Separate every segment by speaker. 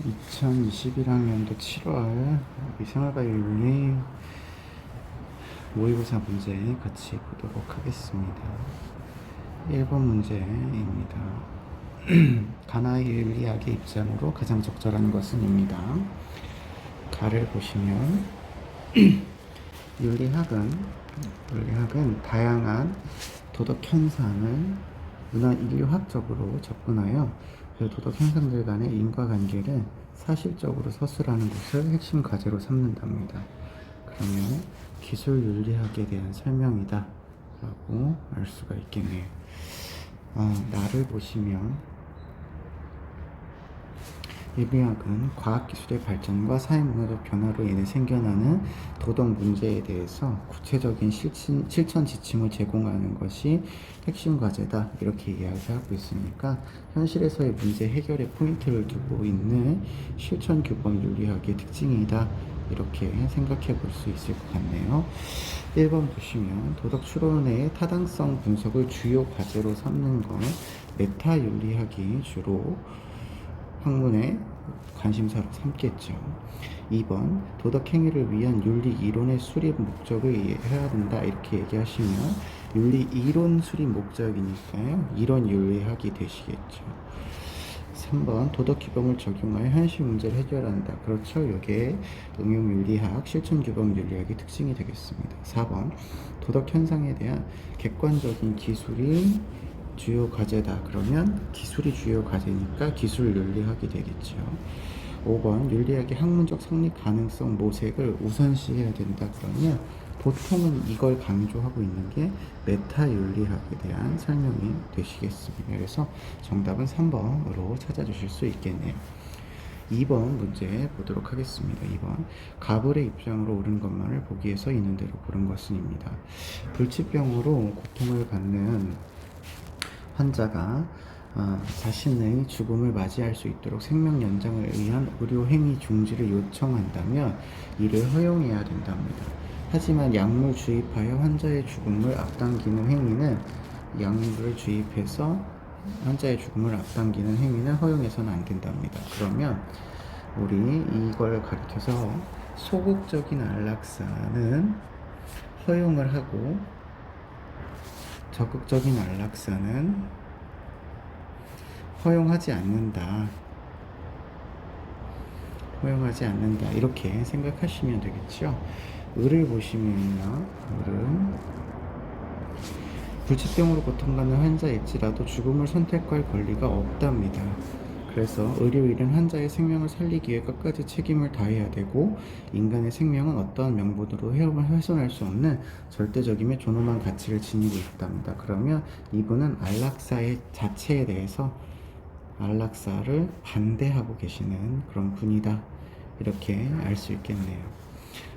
Speaker 1: 2021학년도 7월 생활과윤리 모의고사 문제 같이 보도록 하겠습니다. 1번 문제입니다. 가나의 윤리학의 입장으로 가장 적절한 것은입니다. 가를 보시면 윤리학은 다양한 도덕 현상을 문화 인류학적으로 접근하여 그 도덕 현상들 간의 인과관계를 사실적으로 서술하는 것을 핵심 과제로 삼는답니다. 그러면 기술 윤리학에 대한 설명이다 라고 알 수가 있겠네요. 나를 보시면 윤리학은 과학기술의 발전과 사회문화적 변화로 인해 생겨나는 도덕 문제에 대해서 구체적인 실천 지침을 제공하는 것이 핵심 과제다 이렇게 이야기하고 있으니까 현실에서의 문제 해결에 포인트를 두고 있는 실천 규범 윤리학의 특징이다 이렇게 생각해 볼 수 있을 것 같네요. 1번 보시면 도덕 추론의 타당성 분석을 주요 과제로 삼는 건 메타 윤리학이 주로 학문의 관심사로 삼겠죠. 2번 도덕 행위를 위한 윤리 이론의 수립 목적을 이해해야 된다 이렇게 얘기하시면 윤리 이론 수립 목적이니까요. 이론 윤리학이 되시겠죠. 3번 도덕 규범을 적용하여 현실 문제를 해결한다. 그렇죠. 이게 응용 윤리학, 실천 규범 윤리학의 특징이 되겠습니다. 4번 도덕 현상에 대한 객관적인 기술이 주요 과제다. 그러면 기술이 주요 과제니까 기술 윤리학이 되겠죠. 5번 윤리학의 학문적 성립 가능성 모색을 우선시해야 된다. 그러면 보통은 이걸 강조하고 있는 게 메타 윤리학에 대한 설명이 되시겠습니다. 그래서 정답은 3번으로 찾아주실 수 있겠네요. 2번 문제 보도록 하겠습니다. 2번 가불의 입장으로 옳은 것만을 보기에서 있는 대로 고른 것은입니다. 불치병으로 고통을 받는 환자가 자신의 죽음을 맞이할 수 있도록 생명 연장을 위한 의료 행위 중지를 요청한다면 이를 허용해야 된답니다. 하지만 약물 주입하여 환자의 죽음을 앞당기는 행위는 약물을 주입해서 환자의 죽음을 앞당기는 행위는 허용해서는 안 된답니다. 그러면 우리 이걸 가리켜서 소극적인 안락사는 허용을 하고 적극적인 안락사는 허용하지 않는다. 이렇게 생각하시면 되겠죠. 을을 보시면요. 을은 불치병으로 고통받는 환자일지라도 죽음을 선택할 권리가 없답니다. 그래서 의료인은 환자의 생명을 살리기 위해 끝까지 책임을 다해야 되고 인간의 생명은 어떠한 명분으로 훼손할 수 없는 절대적이며 존엄한 가치를 지니고 있답니다. 그러면 이분은 안락사의 자체에 대해서 안락사를 반대하고 계시는 그런 분이다. 이렇게 알 수 있겠네요.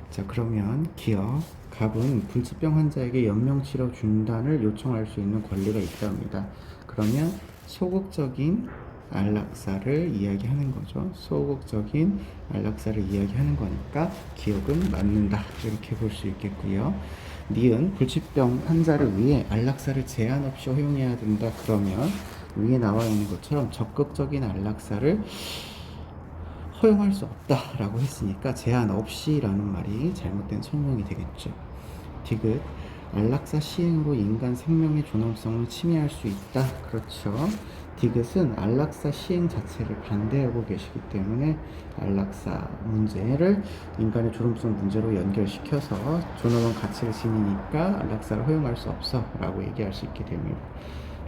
Speaker 1: 자, 그러면 기억, 갑은 불치병 환자에게 연명치료 중단을 요청할 수 있는 권리가 있답니다. 그러면 소극적인 안락사를 이야기하는 거죠. 소극적인 안락사를 이야기하는 거니까 기억은 맞는다. 이렇게 볼 수 있겠고요. 니은 불치병 환자를 위해 안락사를 제한 없이 허용해야 된다. 그러면 위에 나와 있는 것처럼 적극적인 안락사를 허용할 수 없다라고 했으니까 제한 없이라는 말이 잘못된 설명이 되겠죠. 디귿 안락사 시행으로 인간 생명의 존엄성을 침해할 수 있다. 그렇죠. 디귿은 안락사 시행 자체를 반대하고 계시기 때문에 안락사 문제를 인간의 존엄성 문제로 연결시켜서 존엄한 가치를 지니니까 안락사를 허용할 수 없어 라고 얘기할 수 있게 됩니다.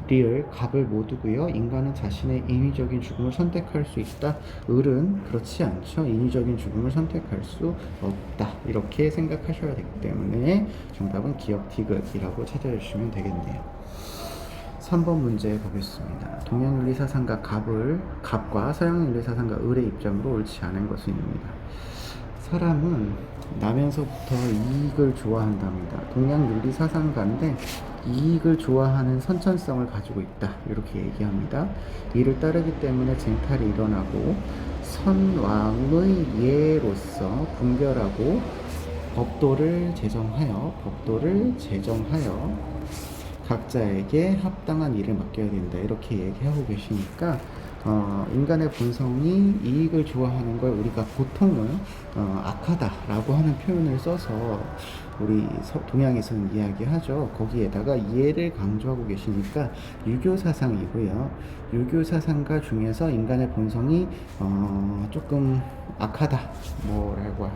Speaker 1: 리을, 갑을 모두고요. 인간은 자신의 인위적인 죽음을 선택할 수 있다. 을은 그렇지 않죠. 인위적인 죽음을 선택할 수 없다. 이렇게 생각하셔야 되기 때문에 정답은 기억 디귿이라고 찾아주시면 되겠네요. 3번 문제 보겠습니다. 동양윤리 사상가 갑과 서양윤리 사상가 을의 입장으로 옳지 않은 것입니다. 사람은 나면서부터 이익을 좋아한답니다. 동양윤리 사상가인데 이익을 좋아하는 선천성을 가지고 있다. 이렇게 얘기합니다. 이를 따르기 때문에 쟁탈이 일어나고 선왕의 예로서 분별하고 법도를 제정하여 각자에게 합당한 일을 맡겨야 된다. 이렇게 얘기하고 계시니까 인간의 본성이 이익을 좋아하는 걸 우리가 보통은 악하다라고 하는 표현을 써서 우리 동양에서는 이야기하죠. 거기에다가 이해를 강조하고 계시니까 유교 사상이고요. 유교 사상가 중에서 인간의 본성이 조금 악하다, 뭐라고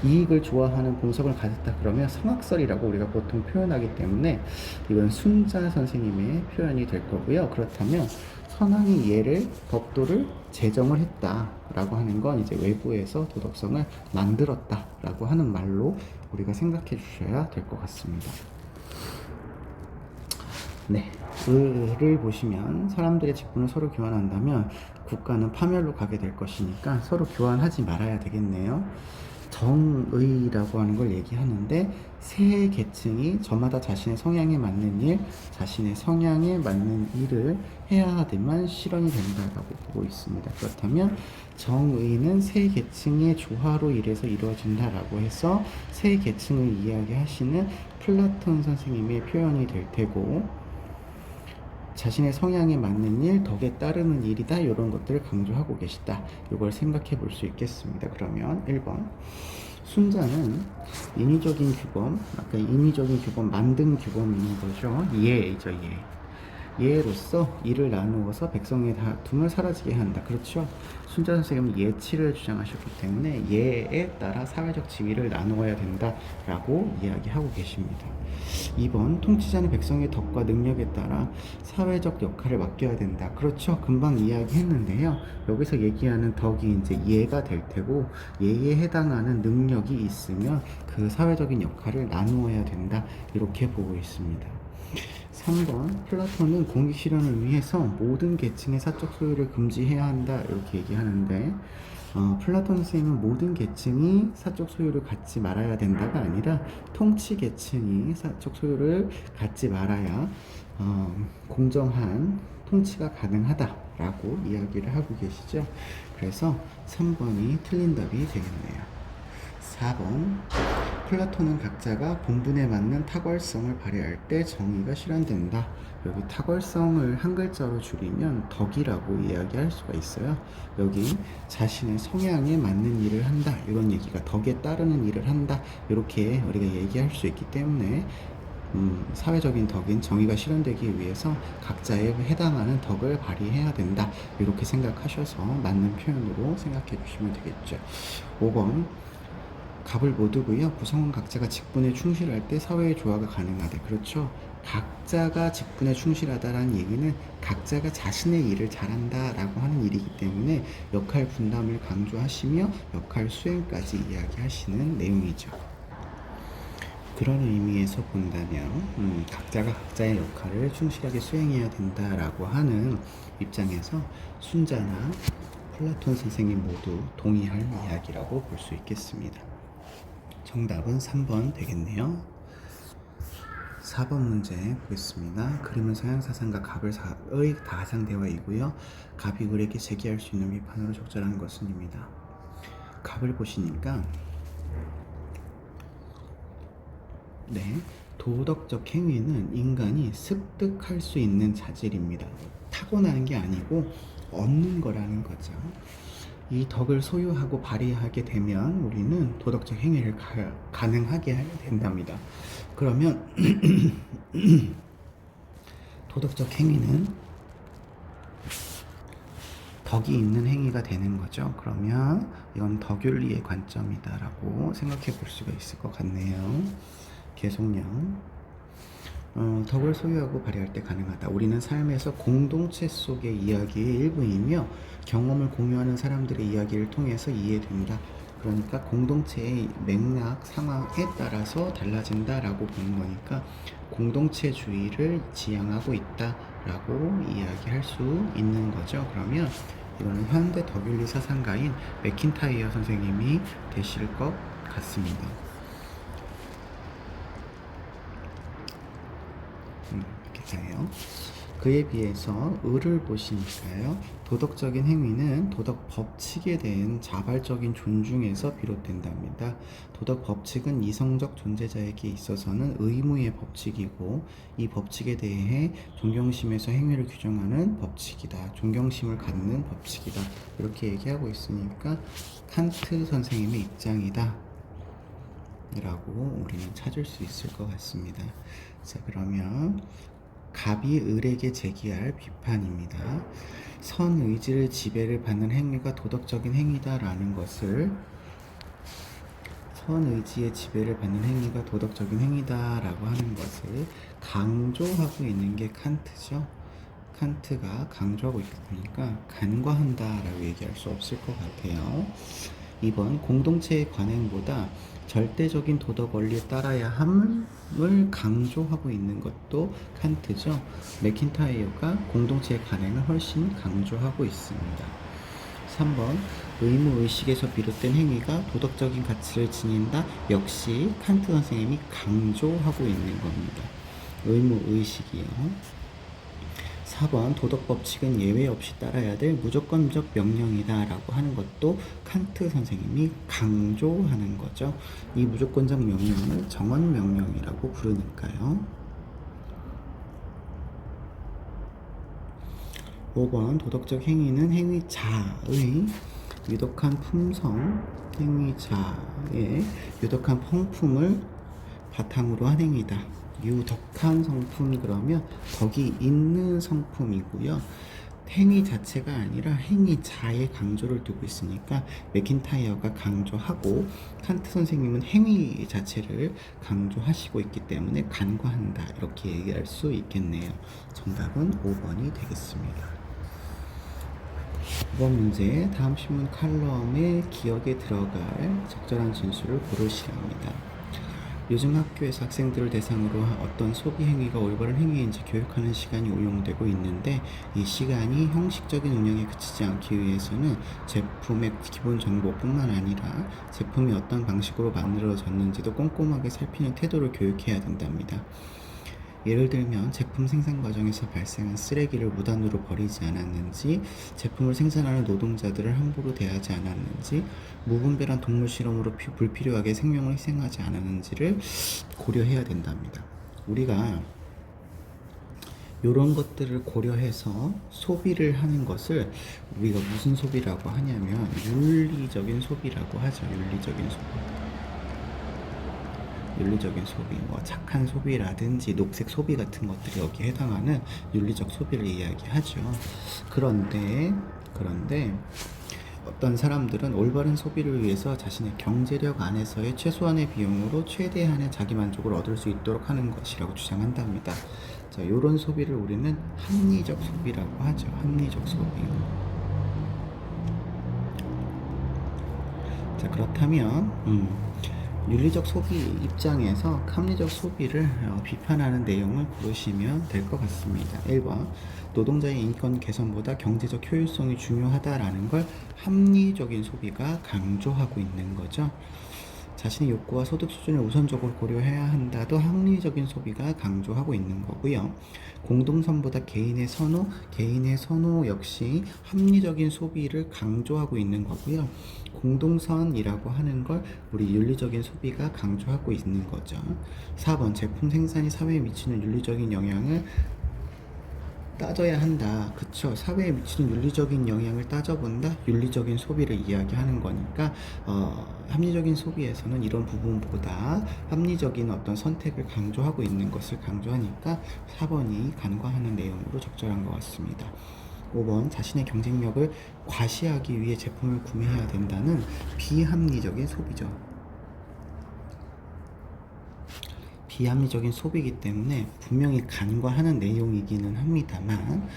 Speaker 1: 이익을 좋아하는 본성을 가졌다 그러면 성악설이라고 우리가 보통 표현하기 때문에 이건 순자 선생님의 표현이 될 거고요. 그렇다면 선왕이 예를 법도를 제정을 했다라고 하는 건 이제 외부에서 도덕성을 만들었다라고 하는 말로 우리가 생각해 주셔야 될 것 같습니다. 네, 을을 보시면 사람들의 직분을 서로 교환한다면 국가는 파멸로 가게 될 것이니까 서로 교환하지 말아야 되겠네요. 정의라고 하는 걸 얘기하는데 세 계층이 저마다 자신의 성향에 맞는 일, 자신의 성향에 맞는 일을 해야만 실현이 된다고 보고 있습니다. 그렇다면 정의는 세 계층의 조화로 인해서 이루어진다라고 해서 세 계층을 이야기하시는 플라톤 선생님의 표현이 될 테고, 자신의 성향에 맞는 일, 덕에 따르는 일이다, 이런 것들을 강조하고 계시다. 이걸 생각해 볼 수 있겠습니다. 그러면 1번 순자는 인위적인 규범, 아까 인위적인 규범, 만든 규범인 거죠. 예이죠, 예. 예로서 이를 나누어서 백성의 다툼을 사라지게 한다. 그렇죠? 순자 선생님은 예치를 주장하셨기 때문에 예에 따라 사회적 지위를 나누어야 된다라고 이야기하고 계십니다. 2번 통치자는 백성의 덕과 능력에 따라 사회적 역할을 맡겨야 된다. 그렇죠? 금방 이야기했는데요. 여기서 얘기하는 덕이 이제 예가 될 테고, 예에 해당하는 능력이 있으면 그 사회적인 역할을 나누어야 된다. 이렇게 보고 있습니다. 3번 플라톤은 공익 실현을 위해서 모든 계층의 사적 소유를 금지해야 한다, 이렇게 얘기하는데, 플라톤 선생님은 모든 계층이 사적 소유를 갖지 말아야 된다가 아니라 통치 계층이 사적 소유를 갖지 말아야 공정한 통치가 가능하다라고 이야기를 하고 계시죠. 그래서 3번이 틀린 답이 되겠네요. 4번 플라톤은 각자가 본분에 맞는 탁월성을 발휘할 때 정의가 실현된다. 여기 탁월성을 한 글자로 줄이면 덕이라고 이야기할 수가 있어요. 여기 자신의 성향에 맞는 일을 한다, 이런 얘기가 덕에 따르는 일을 한다, 이렇게 우리가 얘기할 수 있기 때문에 사회적인 덕인 정의가 실현되기 위해서 각자에 해당하는 덕을 발휘해야 된다, 이렇게 생각하셔서 맞는 표현으로 생각해 주시면 되겠죠. 5번 갑을 모두고요. 구성원 각자가 직분에 충실할 때 사회의 조화가 가능하다. 그렇죠? 각자가 직분에 충실하다라는 얘기는 각자가 자신의 일을 잘한다라고 하는 일이기 때문에 역할 분담을 강조하시며 역할 수행까지 이야기하시는 내용이죠. 그런 의미에서 본다면 각자가 각자의 역할을 충실하게 수행해야 된다라고 하는 입장에서 순자나 플라톤 선생님 모두 동의할 이야기라고 볼 수 있겠습니다. 정답은 3번 되겠네요. 4번 문제 보겠습니다. 그림은 서양사상가 갑의 다상대화이고요. 갑이 을에게 제기할 수 있는 비판으로 적절한 것은 입니다. 갑을 보시니까 네, 도덕적 행위는 인간이 습득할 수 있는 자질입니다. 타고나는 게 아니고 얻는 거라는 거죠. 이 덕을 소유하고 발휘하게 되면 우리는 도덕적 행위를 가능하게 된답니다. 그러면 도덕적 행위는 덕이 있는 행위가 되는 거죠. 그러면 이건 덕윤리의 관점이다라고 생각해 볼 수가 있을 것 같네요. 계속요. 덕을 소유하고 발휘할 때 가능하다. 우리는 삶에서 공동체 속의 이야기의 일부이며 경험을 공유하는 사람들의 이야기를 통해서 이해된다. 그러니까 공동체의 맥락, 상황에 따라서 달라진다라고 보는 거니까 공동체주의를 지향하고 있다라고 이야기할 수 있는 거죠. 그러면 이거는 현대 덕윤리 사상가인 맥킨타이어 선생님이 되실 것 같습니다. 이렇게 돼요. 그에 비해서 을을 보시니까요. 도덕적인 행위는 도덕 법칙에 대한 자발적인 존중에서 비롯된답니다. 도덕 법칙은 이성적 존재자에게 있어서는 의무의 법칙이고 이 법칙에 대해 존경심에서 행위를 규정하는 법칙이다. 존경심을 갖는 법칙이다. 이렇게 얘기하고 있으니까 칸트 선생님의 입장이다 라고 우리는 찾을 수 있을 것 같습니다. 자, 그러면 갑이 을에게 제기할 비판입니다. 선 의지를 지배를 받는 행위가 도덕적인 행위다라는 것을, 선 의지의 지배를 받는 행위가 도덕적인 행위다라고 하는 것을 강조하고 있는 게 칸트죠. 칸트가 강조하고 있으니까 간과한다라고 얘기할 수 없을 것 같아요. 2번 공동체의 관행보다 절대적인 도덕 원리에 따라야 함을 강조하고 있는 것도 칸트죠. 맥킨타이어가 공동체의 관행을 훨씬 강조하고 있습니다. 3번 의무의식에서 비롯된 행위가 도덕적인 가치를 지닌다. 역시 칸트 선생님이 강조하고 있는 겁니다. 의무의식이요. 4번 도덕법칙은 예외 없이 따라야 될 무조건적 명령이다 라고 하는 것도 칸트 선생님이 강조하는 거죠. 이 무조건적 명령을 정언명령이라고 부르니까요. 5번 도덕적 행위는 행위자의 유독한 품성, 행위자의 유독한 성품을 바탕으로 한 행위다. 유덕한 성품 그러면 덕이 있는 성품이고요. 행위 자체가 아니라 행위자의 강조를 두고 있으니까 맥킨타이어가 강조하고 칸트 선생님은 행위 자체를 강조하시고 있기 때문에 간과한다 이렇게 얘기할 수 있겠네요. 정답은 5번이 되겠습니다. 5번 문제, 다음 신문 칼럼에 기억에 들어갈 적절한 진술을 고르시랍니다. 요즘 학교에서 학생들을 대상으로 어떤 소비 행위가 올바른 행위인지 교육하는 시간이 운용되고 있는데 이 시간이 형식적인 운영에 그치지 않기 위해서는 제품의 기본 정보뿐만 아니라 제품이 어떤 방식으로 만들어졌는지도 꼼꼼하게 살피는 태도를 교육해야 된답니다. 예를 들면 제품 생산 과정에서 발생한 쓰레기를 무단으로 버리지 않았는지, 제품을 생산하는 노동자들을 함부로 대하지 않았는지, 무분별한 동물 실험으로 불필요하게 생명을 희생하지 않았는지를 고려해야 된답니다. 우리가 이런 것들을 고려해서 소비를 하는 것을 우리가 무슨 소비라고 하냐면 윤리적인 소비라고 하죠. 윤리적인 소비, 뭐 착한 소비라든지 녹색 소비 같은 것들이 여기에 해당하는 윤리적 소비를 이야기하죠. 그런데 어떤 사람들은 올바른 소비를 위해서 자신의 경제력 안에서의 최소한의 비용으로 최대한의 자기 만족을 얻을 수 있도록 하는 것이라고 주장한답니다. 자, 이런 소비를 우리는 합리적 소비라고 하죠. 합리적 소비. 자, 그렇다면 윤리적 소비 입장에서 합리적 소비를 비판하는 내용을 고르시면 될 것 같습니다. 1번 노동자의 인권 개선보다 경제적 효율성이 중요하다라는 걸 합리적인 소비가 강조하고 있는 거죠. 자신의 욕구와 소득 수준을 우선적으로 고려해야 한다도 합리적인 소비가 강조하고 있는 거고요. 공동선보다 개인의 선호 역시 합리적인 소비를 강조하고 있는 거고요. 공동선이라고 하는 걸 우리 윤리적인 소비가 강조하고 있는 거죠. 4번 제품 생산이 사회에 미치는 윤리적인 영향을 따져야 한다. 그쵸. 사회에 미치는 윤리적인 영향을 따져본다. 윤리적인 소비를 이야기하는 거니까 합리적인 소비에서는 이런 부분보다 합리적인 어떤 선택을 강조하고 있는 것을 강조하니까 4번이 간과하는 내용으로 적절한 것 같습니다. 5번 자신의 경쟁력을 과시하기 위해 제품을 구매해야 된다는 비합리적인 소비죠. 비합리적인 소비이기 때문에 분명히 간과하는 내용이기는 합니다만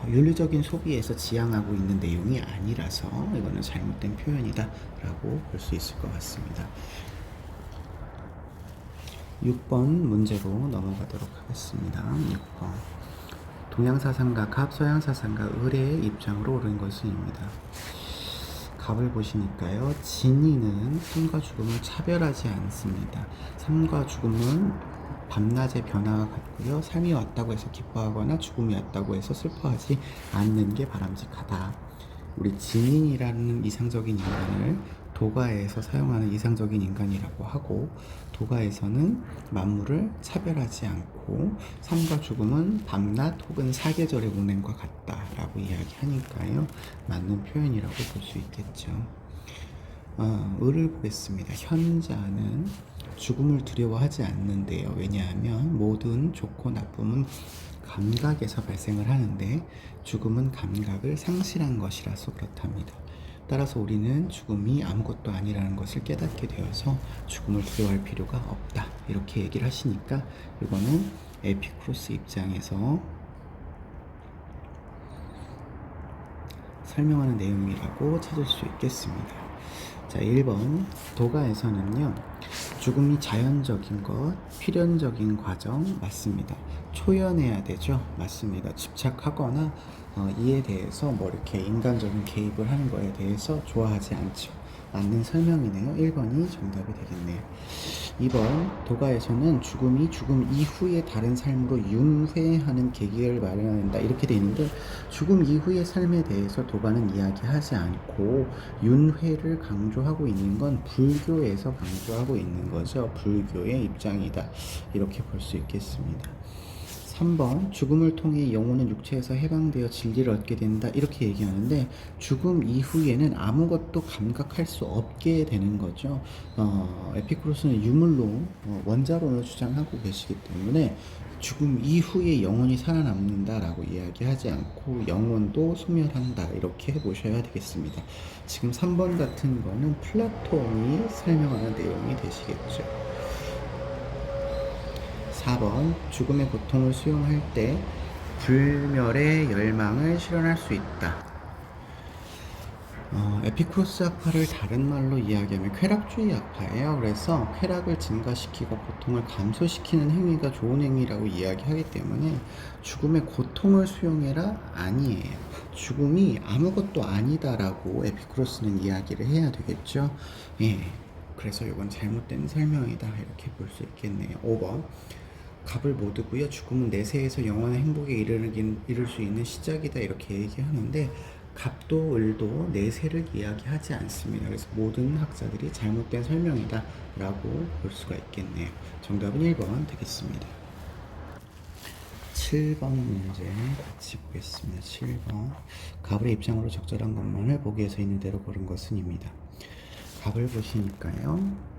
Speaker 1: 윤리적인 소비에서 지향하고 있는 내용이 아니라서 이거는 잘못된 표현이다 라고 볼 수 있을 것 같습니다. 6번 문제로 넘어가도록 하겠습니다. 6번 동양사상가 갑, 서양사상가 을의 입장으로 옳은 것은입니다. 갑을 보시니까요. 진이는 삶과 죽음을 차별하지 않습니다. 삶과 죽음은 밤낮의 변화가 같고요. 삶이 왔다고 해서 기뻐하거나 죽음이 왔다고 해서 슬퍼하지 않는 게 바람직하다. 우리 진인이라는 이상적인 인간을 도가에서 사용하는 이상적인 인간이라고 하고, 도가에서는 만물을 차별하지 않고 삶과 죽음은 밤낮 혹은 사계절의 운행과 같다라고 이야기하니까요, 맞는 표현이라고 볼 수 있겠죠. 을을 보겠습니다. 현자는 죽음을 두려워하지 않는데요. 왜냐하면 모든 좋고 나쁨은 감각에서 발생을 하는데 죽음은 감각을 상실한 것이라서 그렇답니다. 따라서 우리는 죽음이 아무것도 아니라는 것을 깨닫게 되어서 죽음을 두려워할 필요가 없다, 이렇게 얘기를 하시니까 이거는 에피쿠로스 입장에서 설명하는 내용이라고 찾을 수 있겠습니다. 자, 1번 도가에서는요, 죽음이 자연적인 것, 필연적인 과정 맞습니다. 초연해야 되죠. 맞습니다. 집착하거나 이에 대해서 뭐 이렇게 인간적인 개입을 하는 거에 대해서 좋아하지 않죠. 맞는 설명이네요. 1번이 정답이 되겠네요. 2번 도가에서는 죽음이 죽음 이후의 다른 삶으로 융회하는 계기를 마련한다, 이렇게 돼 있는데, 죽음 이후의 삶에 대해서 도가는 이야기하지 않고 윤회를 강조하고 있는 건 불교에서 강조하고 있는 거죠. 불교의 입장이다, 이렇게 볼 수 있겠습니다. 3번 죽음을 통해 영혼은 육체에서 해방되어 진리를 얻게 된다, 이렇게 얘기하는데, 죽음 이후에는 아무것도 감각할 수 없게 되는 거죠. 에피쿠로스는 유물로 원자론을 주장하고 계시기 때문에 죽음 이후에 영혼이 살아남는다라고 이야기하지 않고 영혼도 소멸한다, 이렇게 보셔야 되겠습니다. 지금 3번 같은 거는 플라톤이 설명하는 내용이 되시겠죠. 4번 죽음의 고통을 수용할 때 불멸의 열망을 실현할 수 있다. 에피쿠로스 학파를 다른 말로 이야기하면 쾌락주의 학파예요. 그래서 쾌락을 증가시키고 고통을 감소시키는 행위가 좋은 행위라고 이야기하기 때문에 죽음의 고통을 수용해라 아니에요. 죽음이 아무것도 아니다라고 에피쿠로스는 이야기를 해야 되겠죠. 예, 그래서 이건 잘못된 설명이다, 이렇게 볼 수 있겠네요. 5번 갑을 못 두고요. 죽음은 내세에서 영원한 행복에 이를 수 있는 시작이다, 이렇게 얘기하는데, 갑도 을도 내세를 이야기하지 않습니다. 그래서 모든 학자들이 잘못된 설명이다 라고 볼 수가 있겠네요. 정답은 1번 되겠습니다. 7번 문제 같이 보겠습니다. 7번 갑의 입장으로 적절한 것만을 보기에서 있는 대로 고른 것은 입니다. 갑을 보시니까요,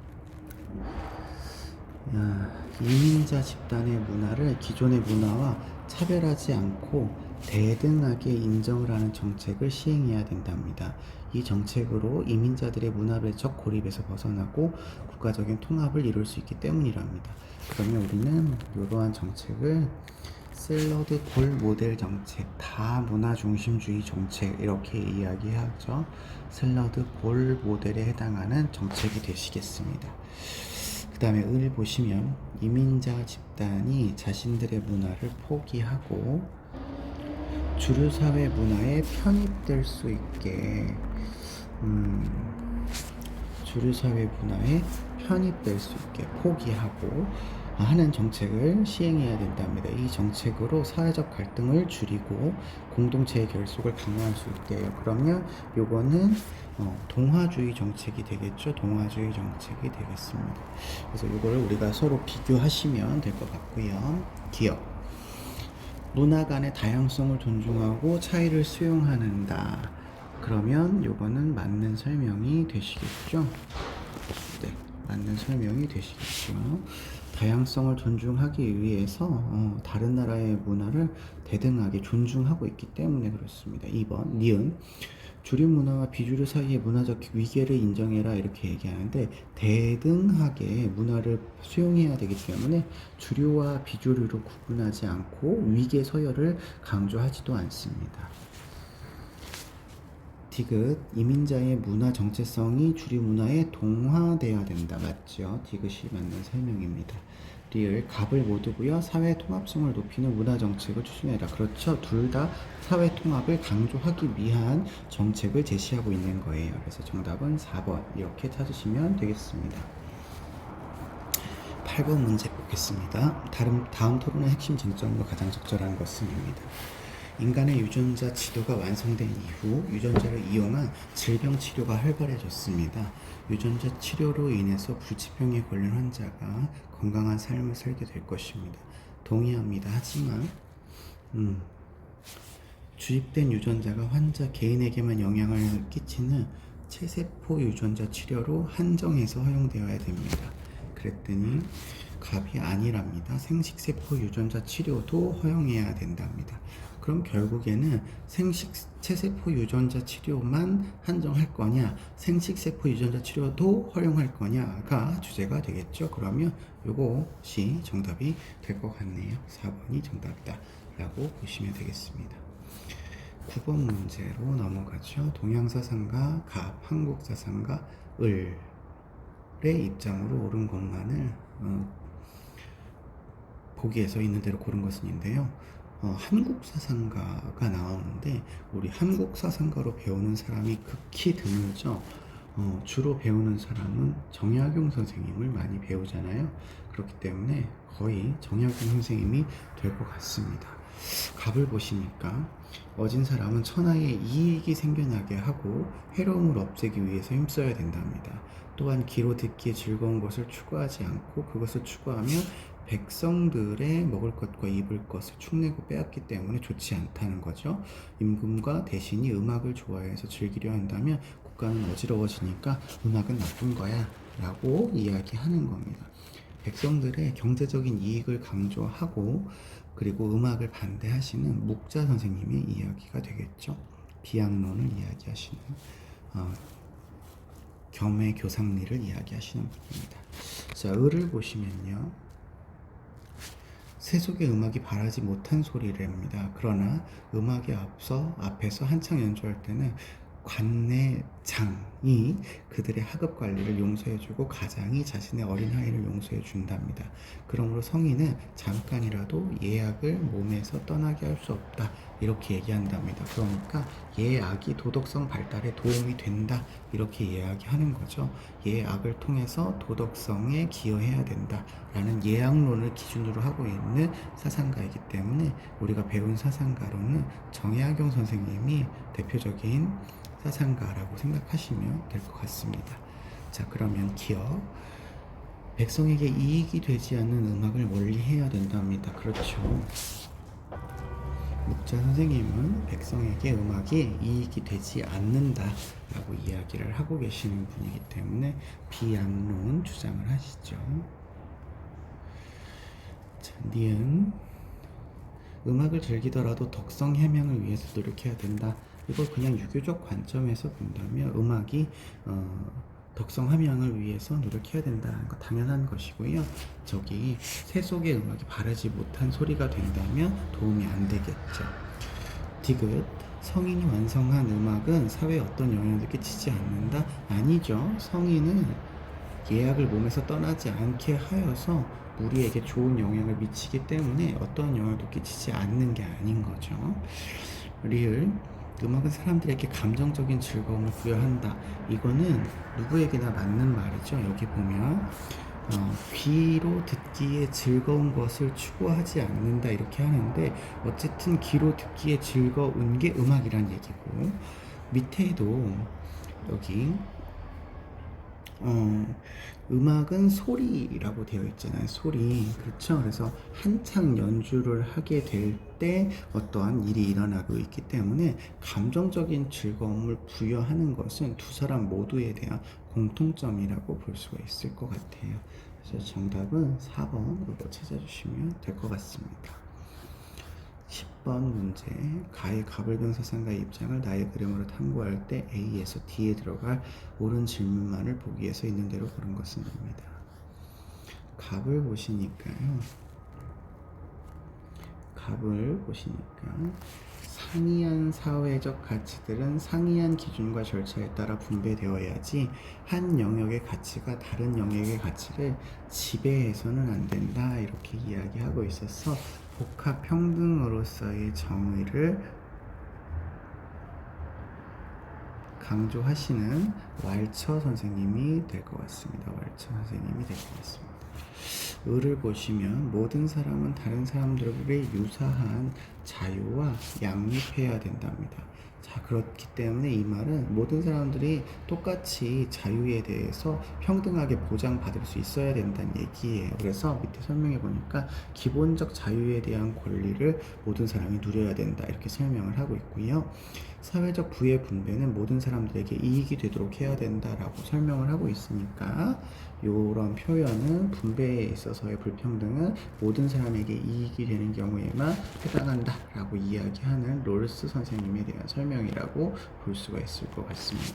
Speaker 1: 이민자 집단의 문화를 기존의 문화와 차별하지 않고 대등하게 인정을 하는 정책을 시행해야 된답니다. 이 정책으로 이민자들의 문화적 고립에서 벗어나고 국가적인 통합을 이룰 수 있기 때문이랍니다. 그러면 우리는 이러한 정책을 샐러드 볼 모델 정책, 다문화 중심주의 정책, 이렇게 이야기하죠. 샐러드 볼 모델에 해당하는 정책이 되시겠습니다. 그 다음에 을 보시면 이민자 집단이 자신들의 문화를 포기하고 주류사회 문화에 편입될 수 있게 주류사회 문화에 편입될 수 있게 포기하고 하는 정책을 시행해야 된답니다. 이 정책으로 사회적 갈등을 줄이고 공동체의 결속을 강화할 수 있대요. 그러면 요거는 동화주의 정책이 되겠죠. 동화주의 정책이 되겠습니다. 그래서 요걸 우리가 서로 비교하시면 될 것 같고요. 기억. 문화 간의 다양성을 존중하고 차이를 수용한다. 그러면 요거는 맞는 설명이 되시겠죠. 네, 맞는 설명이 되시겠죠. 다양성을 존중하기 위해서 다른 나라의 문화를 대등하게 존중하고 있기 때문에 그렇습니다. 2번 니은 주류 문화와 비주류 사이의 문화적 위계를 인정해라, 이렇게 얘기하는데, 대등하게 문화를 수용해야 되기 때문에 주류와 비주류로 구분하지 않고 위계 서열을 강조하지도 않습니다. 디귿 이민자의 문화 정체성이 주류 문화에 동화돼야 된다. 맞죠? 디귿이 맞는 설명입니다. 리을 갑을 못 두고요. 사회 통합성을 높이는 문화 정책을 추진해라. 그렇죠. 둘 다 사회 통합을 강조하기 위한 정책을 제시하고 있는 거예요. 그래서 정답은 4번 이렇게 찾으시면 되겠습니다. 8번 문제 보겠습니다. 다음 토론의 핵심 쟁점으로 가장 적절한 것은입니다. 인간의 유전자 지도가 완성된 이후 유전자를 이용한 질병 치료가 활발해졌습니다. 유전자 치료로 인해서 불치병에 걸린 환자가 건강한 삶을 살게 될 것입니다. 동의합니다. 하지만 주입된 유전자가 환자 개인에게만 영향을 끼치는 체세포 유전자 치료로 한정해서 허용되어야 됩니다. 그랬더니 갑이 아니랍니다. 생식세포 유전자 치료도 허용해야 된답니다. 그럼 결국에는 체세포 유전자 치료만 한정할 거냐, 생식세포 유전자 치료도 허용할 거냐가 주제가 되겠죠. 그러면 이것이 정답이 될 것 같네요. 4번이 정답이다 라고 보시면 되겠습니다. 9번 문제로 넘어가죠. 동양사상가 갑, 한국사상가 을의 입장으로 옳은 것만을 보기에서 있는 대로 고른 것은인데요. 한국사상가가 나오는데 우리 한국사상가로 배우는 사람이 극히 드물죠. 주로 배우는 사람은 정약용 선생님을 많이 배우잖아요. 그렇기 때문에 거의 정약용 선생님이 될 것 같습니다. 갑을 보시니까 어진 사람은 천하에 이익이 생겨나게 하고 해로움을 없애기 위해서 힘써야 된답니다. 또한 귀로 듣기에 즐거운 것을 추구하지 않고 그것을 추구하며 백성들의 먹을 것과 입을 것을 축내고 빼앗기 때문에 좋지 않다는 거죠. 임금과 대신이 음악을 좋아해서 즐기려 한다면 국가는 어지러워지니까 음악은 나쁜 거야 라고 이야기하는 겁니다. 백성들의 경제적인 이익을 강조하고 그리고 음악을 반대하시는 묵자 선생님의 이야기가 되겠죠. 비양론을 이야기하시는 겸의 교상리를 이야기하시는 분입니다. 자, 을을 보시면요. 세속의 음악이 바라지 못한 소리랍니다. 그러나 음악에 앞에서 한창 연주할 때는 관내장이 그들의 학업 관리를 용서해주고 가장이 자신의 어린 아이를 용서해준답니다. 그러므로 성인은 잠깐이라도 예악을 몸에서 떠나게 할 수 없다 이렇게 얘기한답니다. 그러니까 예악이 도덕성 발달에 도움이 된다 이렇게 이야기하는 거죠. 예악을 통해서 도덕성에 기여해야 된다 라는 예악론을 기준으로 하고 있는 사상가이기 때문에 우리가 배운 사상가로는 정약용 선생님이 대표적인 사상가라고 생각하시면 될 것 같습니다. 자, 그러면 기억. 백성에게 이익이 되지 않는 음악을 멀리 해야 된답니다. 그렇죠. 묵자 선생님은 백성에게 음악이 이익이 되지 않는다라고 이야기를 하고 계시는 분이기 때문에 비양론 주장을 하시죠. 자, 니은. 음악을 즐기더라도 덕성 해명을 위해서 노력해야 된다. 이걸 그냥 유교적 관점에서 본다면 음악이 덕성 함양을 위해서 노력해야 된다는 거 당연한 것이고요. 저기 세속의 음악이 바르지 못한 소리가 된다면 도움이 안 되겠죠. 디귿. 성인이 완성한 음악은 사회에 어떤 영향도 끼치지 않는다? 아니죠. 성인은 예악을 몸에서 떠나지 않게 하여서 우리에게 좋은 영향을 미치기 때문에 어떤 영향도 끼치지 않는 게 아닌 거죠. 리을. 음악은 사람들에게 감정적인 즐거움을 부여한다. 이거는 누구에게나 맞는 말이죠. 여기 보면 귀로 듣기에 즐거운 것을 추구하지 않는다 이렇게 하는데 어쨌든 귀로 듣기에 즐거운 게 음악이란 얘기고 밑에도 여기 음악은 소리라고 되어 있잖아요. 소리. 그렇죠. 그래서 한창 연주를 하게 될 때 어떠한 일이 일어나고 있기 때문에 감정적인 즐거움을 부여하는 것은 두 사람 모두에 대한 공통점이라고 볼 수가 있을 것 같아요. 그래서 정답은 4번으로 찾아주시면 될 것 같습니다. 10번 문제. 가의 가불경 사상가의 입장을 나의 그림으로 탐구할 때 A에서 D에 들어갈 옳은 질문만을 보기에서 있는 대로 고른 것은 입니다. 갑을 보시니까요. 갑을 보시니까 상이한 사회적 가치들은 상이한 기준과 절차에 따라 분배되어야지 한 영역의 가치가 다른 영역의 가치를 지배해서는 안 된다 이렇게 이야기하고 있어서 복합 평등으로서의 정의를 강조하시는 왈처 선생님이 될 것 같습니다. 왈처 선생님이 될 것 같습니다. 을을 보시면 모든 사람은 다른 사람들의 유사한 자유와 양립해야 된답니다. 자, 그렇기 때문에 이 말은 모든 사람들이 똑같이 자유에 대해서 평등하게 보장받을 수 있어야 된다는 얘기예요. 그래서 밑에 설명해 보니까 기본적 자유에 대한 권리를 모든 사람이 누려야 된다 이렇게 설명을 하고 있고요. 사회적 부의 분배는 모든 사람들에게 이익이 되도록 해야 된다라고 설명을 하고 있으니까 이런 표현은 분배에 있어서의 불평등은 모든 사람에게 이익이 되는 경우에만 해당한다라고 이야기하는 롤스 선생님에 대한 설명이라고 볼 수가 있을 것 같습니다.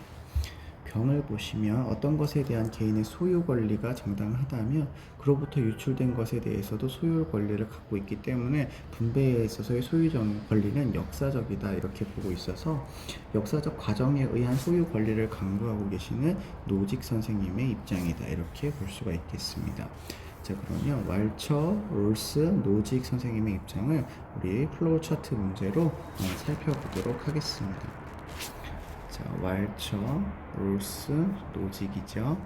Speaker 1: 병을 보시면 어떤 것에 대한 개인의 소유 권리가 정당하다면 그로부터 유출된 것에 대해서도 소유 권리를 갖고 있기 때문에 분배에 있어서의 소유 권리는 역사적이다 이렇게 보고 있어서 역사적 과정에 의한 소유 권리를 강조하고 계시는 노직 선생님의 입장이다 이렇게 볼 수가 있겠습니다. 자, 그러면 왈처, 롤스, 노직 선생님의 입장을 우리 플로우 차트 문제로 살펴보도록 하겠습니다. 자, 왈처, 롤스, 노직이죠.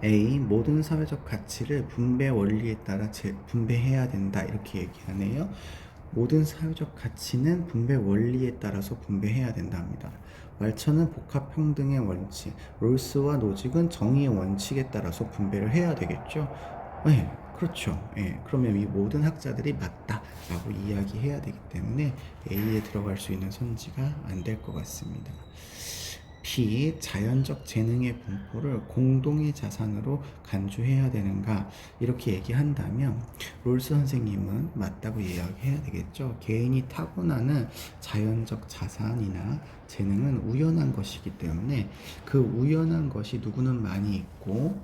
Speaker 1: A. 모든 사회적 가치를 분배 원리에 따라 분배해야 된다 이렇게 얘기하네요. 모든 사회적 가치는 분배 원리에 따라서 분배해야 된답니다. 왈처는 복합평등의 원칙, 롤스와 노직은 정의의 원칙에 따라서 분배를 해야 되겠죠. 네, 그렇죠. 네, 그러면 이 모든 학자들이 맞다라고 이야기해야 되기 때문에 A에 들어갈 수 있는 선지가 안 될 것 같습니다. B. 자연적 재능의 분포를 공동의 자산으로 간주해야 되는가 이렇게 얘기한다면 롤스 선생님은 맞다고 이야기해야 되겠죠. 개인이 타고나는 자연적 자산이나 재능은 우연한 것이기 때문에 그 우연한 것이 누구는 많이 있고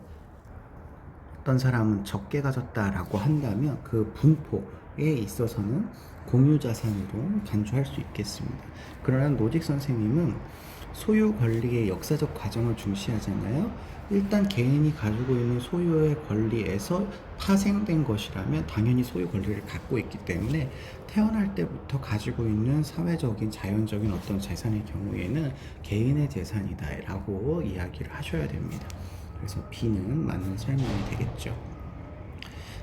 Speaker 1: 어떤 사람은 적게 가졌다라고 한다면 그 분포에 있어서는 공유자산으로 간주할 수 있겠습니다. 그러나 노직 선생님은 소유 권리의 역사적 과정을 중시하잖아요. 일단 개인이 가지고 있는 소유의 권리에서 파생된 것이라면 당연히 소유 권리를 갖고 있기 때문에 태어날 때부터 가지고 있는 사회적인 자연적인 어떤 재산의 경우에는 개인의 재산이다 라고 이야기를 하셔야 됩니다. 그래서 B는 맞는 설명이 되겠죠.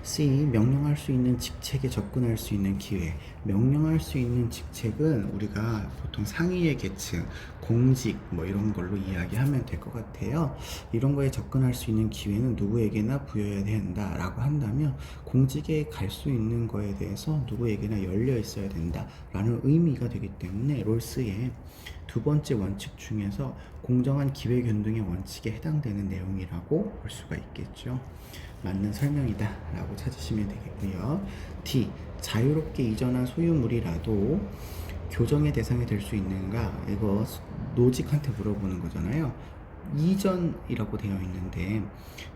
Speaker 1: C. 명령할 수 있는 직책에 접근할 수 있는 기회. 명령할 수 있는 직책은 우리가 보통 상위의 계층, 공직 뭐 이런 걸로 이야기하면 될 것 같아요. 이런 거에 접근할 수 있는 기회는 누구에게나 부여해야 된다라고 한다면 공직에 갈 수 있는 거에 대해서 누구에게나 열려 있어야 된다라는 의미가 되기 때문에 롤스의 두 번째 원칙 중에서 공정한 기회 균등의 원칙에 해당되는 내용이라고 볼 수가 있겠죠. 맞는 설명이다 라고 찾으시면 되겠고요. D. 자유롭게 이전한 소유물이라도 교정의 대상이 될 수 있는가? 이거 노직한테 물어보는 거잖아요. 이전이라고 되어 있는데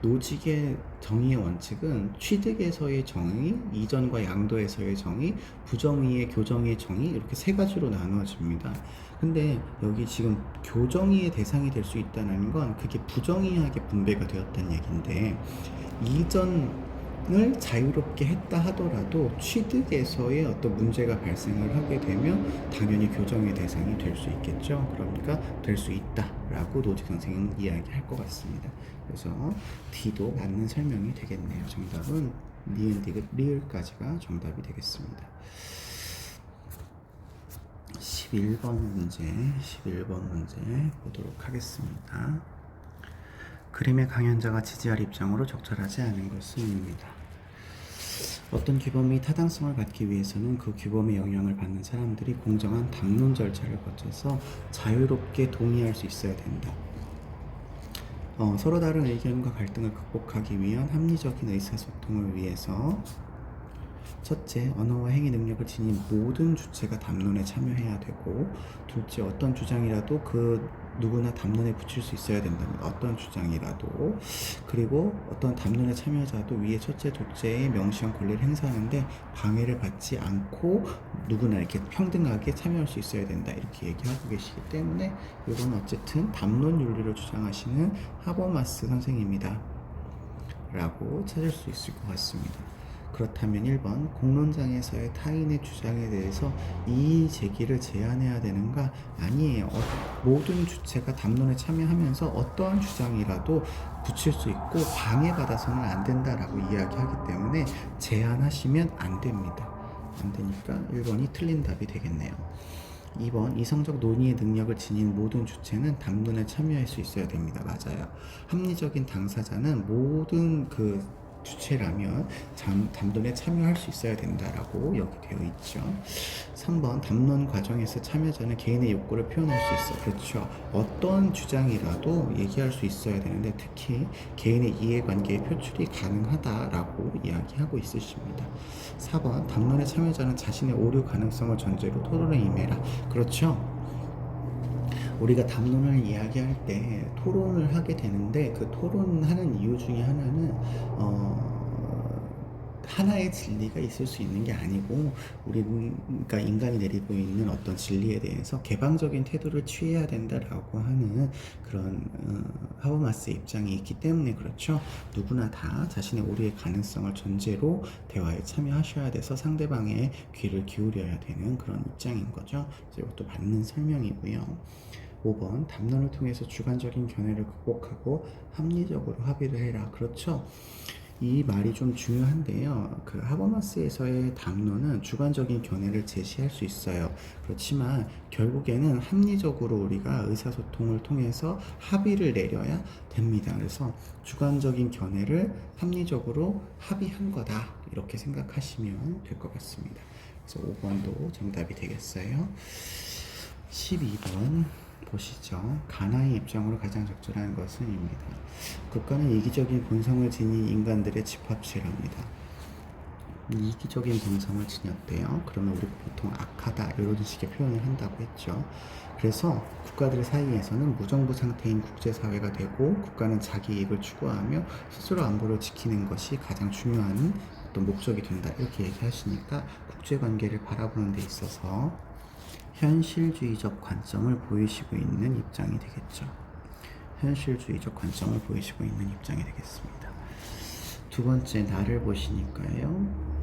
Speaker 1: 노직의 정의의 원칙은 취득에서의 정의, 이전과 양도에서의 정의, 부정의의 교정의 정의 이렇게 세 가지로 나누어집니다. 근데 여기 지금 교정의의 대상이 될 수 있다는 건 그게 부정의하게 분배가 되었다는 얘기인데 이전을 자유롭게 했다 하더라도 취득에서의 어떤 문제가 발생을 하게 되면 당연히 교정의 대상이 될 수 있겠죠. 그러니까 될 수 있다라고 노직 선생님은 이야기할 것 같습니다. 그래서 D도 맞는 설명이 되겠네요. 정답은 니은, 디귿, 리을까지가 정답이 되겠습니다. 11번 문제 보도록 하겠습니다. 그림의 강연자가 지지할 입장으로 적절하지 않은 것은입니다. 어떤 규범이 타당성을 갖기 위해서는 그 규범의 영향을 받는 사람들이 공정한 담론 절차를 거쳐서 자유롭게 동의할 수 있어야 된다. 서로 다른 의견과 갈등을 극복하기 위한 합리적인 의사소통을 위해서 첫째, 언어와 행위 능력을 지닌 모든 주체가 담론에 참여해야 되고 둘째, 어떤 주장이라도 그 누구나 담론에 붙일 수 있어야 된답니다. 어떤 주장이라도. 그리고 어떤 담론에 참여자도 위에 첫째, 둘째의 명시한 권리를 행사하는데 방해를 받지 않고 누구나 이렇게 평등하게 참여할 수 있어야 된다. 이렇게 얘기하고 계시기 때문에 이건 어쨌든 담론 윤리를 주장하시는 하버마스 선생님이다 라고 찾을 수 있을 것 같습니다. 그렇다면 1번 공론장에서의 타인의 주장에 대해서 이의 제기를 제한해야 되는가? 아니에요. 모든 주체가 담론에 참여하면서 어떠한 주장이라도 붙일 수 있고 방해받아서는 안 된다라고 이야기하기 때문에 제한하시면 안 됩니다. 안 되니까 1번이 틀린 답이 되겠네요. 2번 이성적 논의의 능력을 지닌 모든 주체는 담론에 참여할 수 있어야 됩니다. 맞아요. 합리적인 당사자는 모든 그 주체라면 담론에 참여할 수 있어야 된다라고 여기 되어 있죠. 3번 담론 과정에서 참여자는 개인의 욕구를 표현할 수 있어. 그렇죠. 어떤 주장이라도 얘기할 수 있어야 되는데 특히 개인의 이해관계의 표출이 가능하다라고 이야기하고 있으십니다. 4번 담론의 참여자는 자신의 오류 가능성을 전제로 토론에 임해라. 그렇죠. 우리가 담론을 이야기할 때 토론을 하게 되는데 그 토론하는 이유 중에 하나는 하나의 진리가 있을 수 있는 게 아니고 우리가 인간이 내리고 있는 어떤 진리에 대해서 개방적인 태도를 취해야 된다라고 하는 그런 하버마스의 입장이 있기 때문에 그렇죠. 누구나 다 자신의 오류의 가능성을 전제로 대화에 참여하셔야 돼서 상대방의 귀를 기울여야 되는 그런 입장인 거죠. 이것도 맞는 설명이고요. 5번 담론을 통해서 주관적인 견해를 극복하고 합리적으로 합의를 해라. 그렇죠. 이 말이 좀 중요한데요. 그 하버마스에서의 담론은 주관적인 견해를 제시할 수 있어요. 그렇지만 결국에는 합리적으로 우리가 의사소통을 통해서 합의를 내려야 됩니다. 그래서 주관적인 견해를 합리적으로 합의한 거다. 이렇게 생각하시면 될 것 같습니다. 그래서 5번도 정답이 되겠어요. 12번 보시죠. 가나의 입장으로 가장 적절한 것은입니다. 국가는 이기적인 본성을 지닌 인간들의 집합체랍니다. 이기적인 본성을 지녔대요. 그러면 우리 보통 악하다 이런 식의 표현을 한다고 했죠. 그래서 국가들 사이에서는 무정부 상태인 국제사회가 되고 국가는 자기 이익을 추구하며 스스로 안보를 지키는 것이 가장 중요한 어떤 목적이 된다. 이렇게 얘기하시니까 국제관계를 바라보는 데 있어서 현실주의적 관점을 보이시고 있는 입장이 되겠죠. 현실주의적 관점을 보이시고 있는 입장이 되겠습니다. 두 번째, 나를 보시니까요.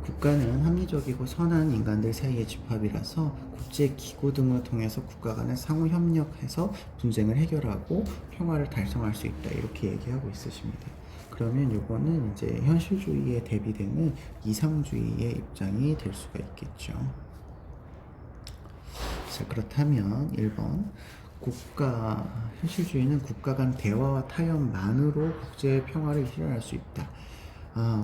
Speaker 1: 국가는 합리적이고 선한 인간들 사이의 집합이라서 국제기구 등을 통해서 국가 간에 상호 협력해서 분쟁을 해결하고 평화를 달성할 수 있다. 이렇게 얘기하고 있으십니다. 그러면 이거는 이제 현실주의에 대비되는 이상주의의 입장이 될 수가 있겠죠. 자, 그렇다면 1번 현실주의는 국가 간 대화와 타협만으로 국제 평화를 실현할 수 있다.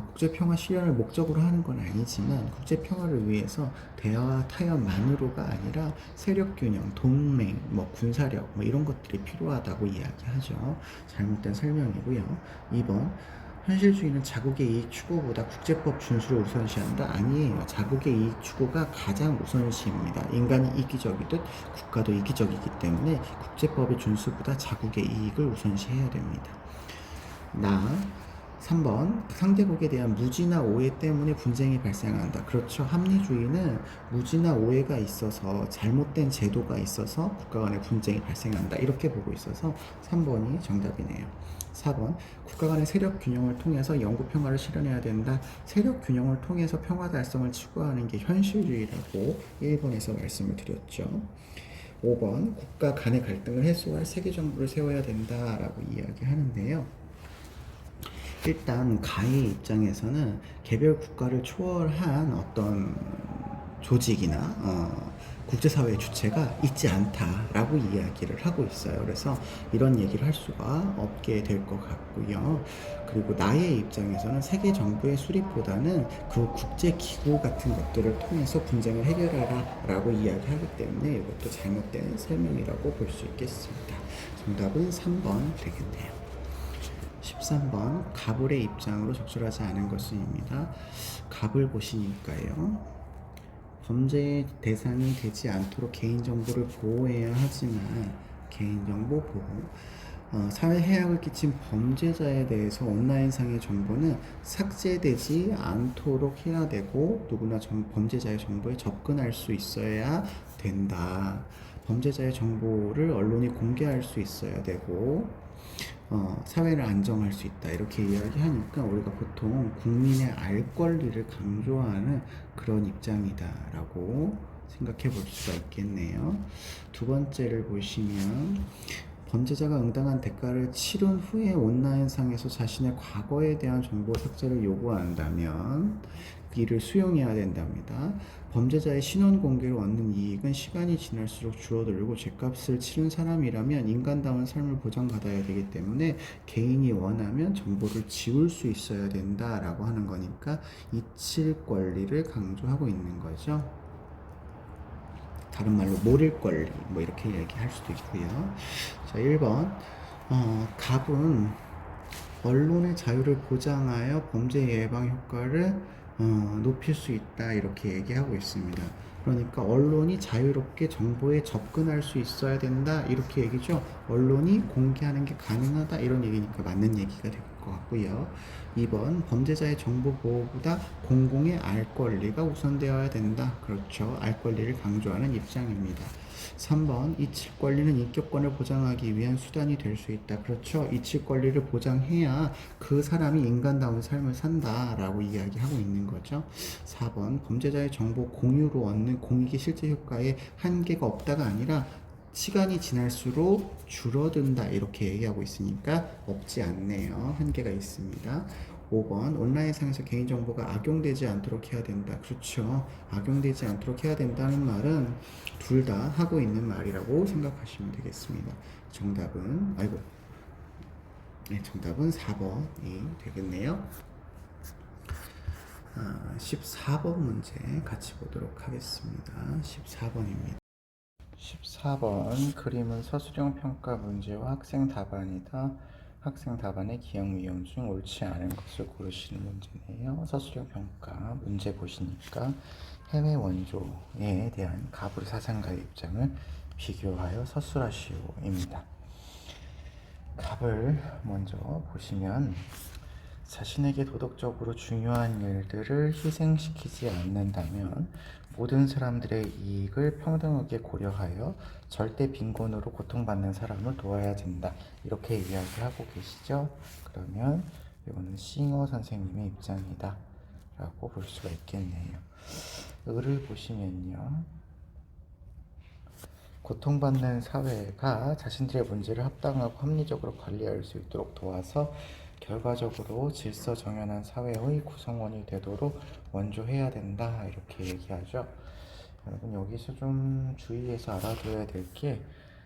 Speaker 1: 국제 평화 실현을 목적으로 하는 건 아니지만 국제 평화를 위해서 대화와 타협만으로가 아니라 세력 균형, 동맹, 군사력 이런 것들이 필요하다고 이야기하죠. 잘못된 설명이고요. 2번 현실주의는 자국의 이익 추구보다 국제법 준수를 우선시한다? 아니에요. 자국의 이익 추구가 가장 우선시입니다. 인간이 이기적이듯 국가도 이기적이기 때문에 국제법의 준수보다 자국의 이익을 우선시해야 됩니다. 3번 상대국에 대한 무지나 오해 때문에 분쟁이 발생한다. 그렇죠. 합리주의는 무지나 오해가 있어서 잘못된 제도가 있어서 국가 간의 분쟁이 발생한다. 이렇게 보고 있어서 3번이 정답이네요. 4번 국가 간의 세력 균형을 통해서 영구 평화를 실현해야 된다. 세력 균형을 통해서 평화 달성을 추구하는 게 현실주의라고 1번에서 말씀을 드렸죠. 5번 국가 간의 갈등을 해소할 세계정부를 세워야 된다라고 이야기하는데요. 일단 가의 입장에서는 개별 국가를 초월한 어떤 조직이나 국제사회의 주체가 있지 않다라고 이야기를 하고 있어요. 그래서 이런 얘기를 할 수가 없게 될 것 같고요. 그리고 나의 입장에서는 세계 정부의 수립보다는 그 국제기구 같은 것들을 통해서 분쟁을 해결하라 라고 이야기하기 때문에 이것도 잘못된 설명이라고 볼 수 있겠습니다. 정답은 3번 되겠네요. 13번 갑을의 입장으로 적절하지 않은 것은입니다. 갑을 보시니까요. 범죄의 대상이 되지 않도록 개인정보를 보호해야 하지만 개인정보 보호 사회 해악을 끼친 범죄자에 대해서 온라인상의 정보는 삭제되지 않도록 해야 되고 누구나 범죄자의 정보에 접근할 수 있어야 된다. 범죄자의 정보를 언론이 공개할 수 있어야 되고 사회를 안정할 수 있다 이렇게 이야기하니까 우리가 보통 국민의 알 권리를 강조하는 그런 입장이다라고 생각해 볼 수가 있겠네요. 두 번째를 보시면 범죄자가 응당한 대가를 치른 후에 온라인상에서 자신의 과거에 대한 정보 삭제를 요구한다면 이를 수용해야 된답니다. 범죄자의 신원 공개로 얻는 이익은 시간이 지날수록 줄어들고 죗값을 치른 사람이라면 인간다운 삶을 보장받아야 되기 때문에 개인이 원하면 정보를 지울 수 있어야 된다라고 하는 거니까 잊힐 권리를 강조하고 있는 거죠. 다른 말로 모를 권리 뭐 이렇게 얘기할 수도 있고요. 자, 1번 갑은 언론의 자유를 보장하여 범죄 예방 효과를 높일 수 있다 이렇게 얘기하고 있습니다. 그러니까 언론이 자유롭게 정보에 접근할 수 있어야 된다 이렇게 얘기죠. 언론이 공개하는 게 가능하다 이런 얘기니까 맞는 얘기가 될 것 같고요. 2번 범죄자의 정보 보호보다 공공의 알 권리가 우선되어야 된다. 그렇죠. 알 권리를 강조하는 입장입니다. 3번 이칠 권리는 인격권을 보장하기 위한 수단이 될 수 있다. 그렇죠. 이칠 권리를 보장해야 그 사람이 인간다운 삶을 산다라고 이야기하고 있는 거죠. 4번 범죄자의 정보 공유로 얻는 공익의 실제 효과에 한계가 없다가 아니라 시간이 지날수록 줄어든다 이렇게 얘기하고 있으니까 없지 않네요. 한계가 있습니다. 5번 온라인상에서 개인정보가 악용되지 않도록 해야 된다. 그렇죠. 악용되지 않도록 해야 된다는 말은 둘 다 하고 있는 말이라고 생각하시면 되겠습니다. 정답은 정답은 4번이 되겠네요. 14번 문제 같이 보도록 하겠습니다. 14번입니다. 14번 그림은 서술형 평가 문제와 학생 답안이다. 학생 답안의 기억 위험 중 옳지 않은 것을 고르시는 문제네요. 서술형 평가 문제 보시니까 해외 원조에 대한 가불 사상가의 입장을 비교하여 서술하시오입니다. 갑을 먼저 보시면 자신에게 도덕적으로 중요한 일들을 희생시키지 않는다면 모든 사람들의 이익을 평등하게 고려하여 절대 빈곤으로 고통받는 사람을 도와야 된다. 이렇게 이야기하고 계시죠? 그러면 이거는 싱어 선생님의 입장이다 라고 볼 수가 있겠네요. 을을 보시면요. 고통받는 사회가 자신들의 문제를 합당하고 합리적으로 관리할 수 있도록 도와서 결과적으로 질서정연한 사회의 구성원이 되도록 원조해야 된다 이렇게 얘기하죠. 여러분 여기서 좀 주의해서 알아둬야 될 게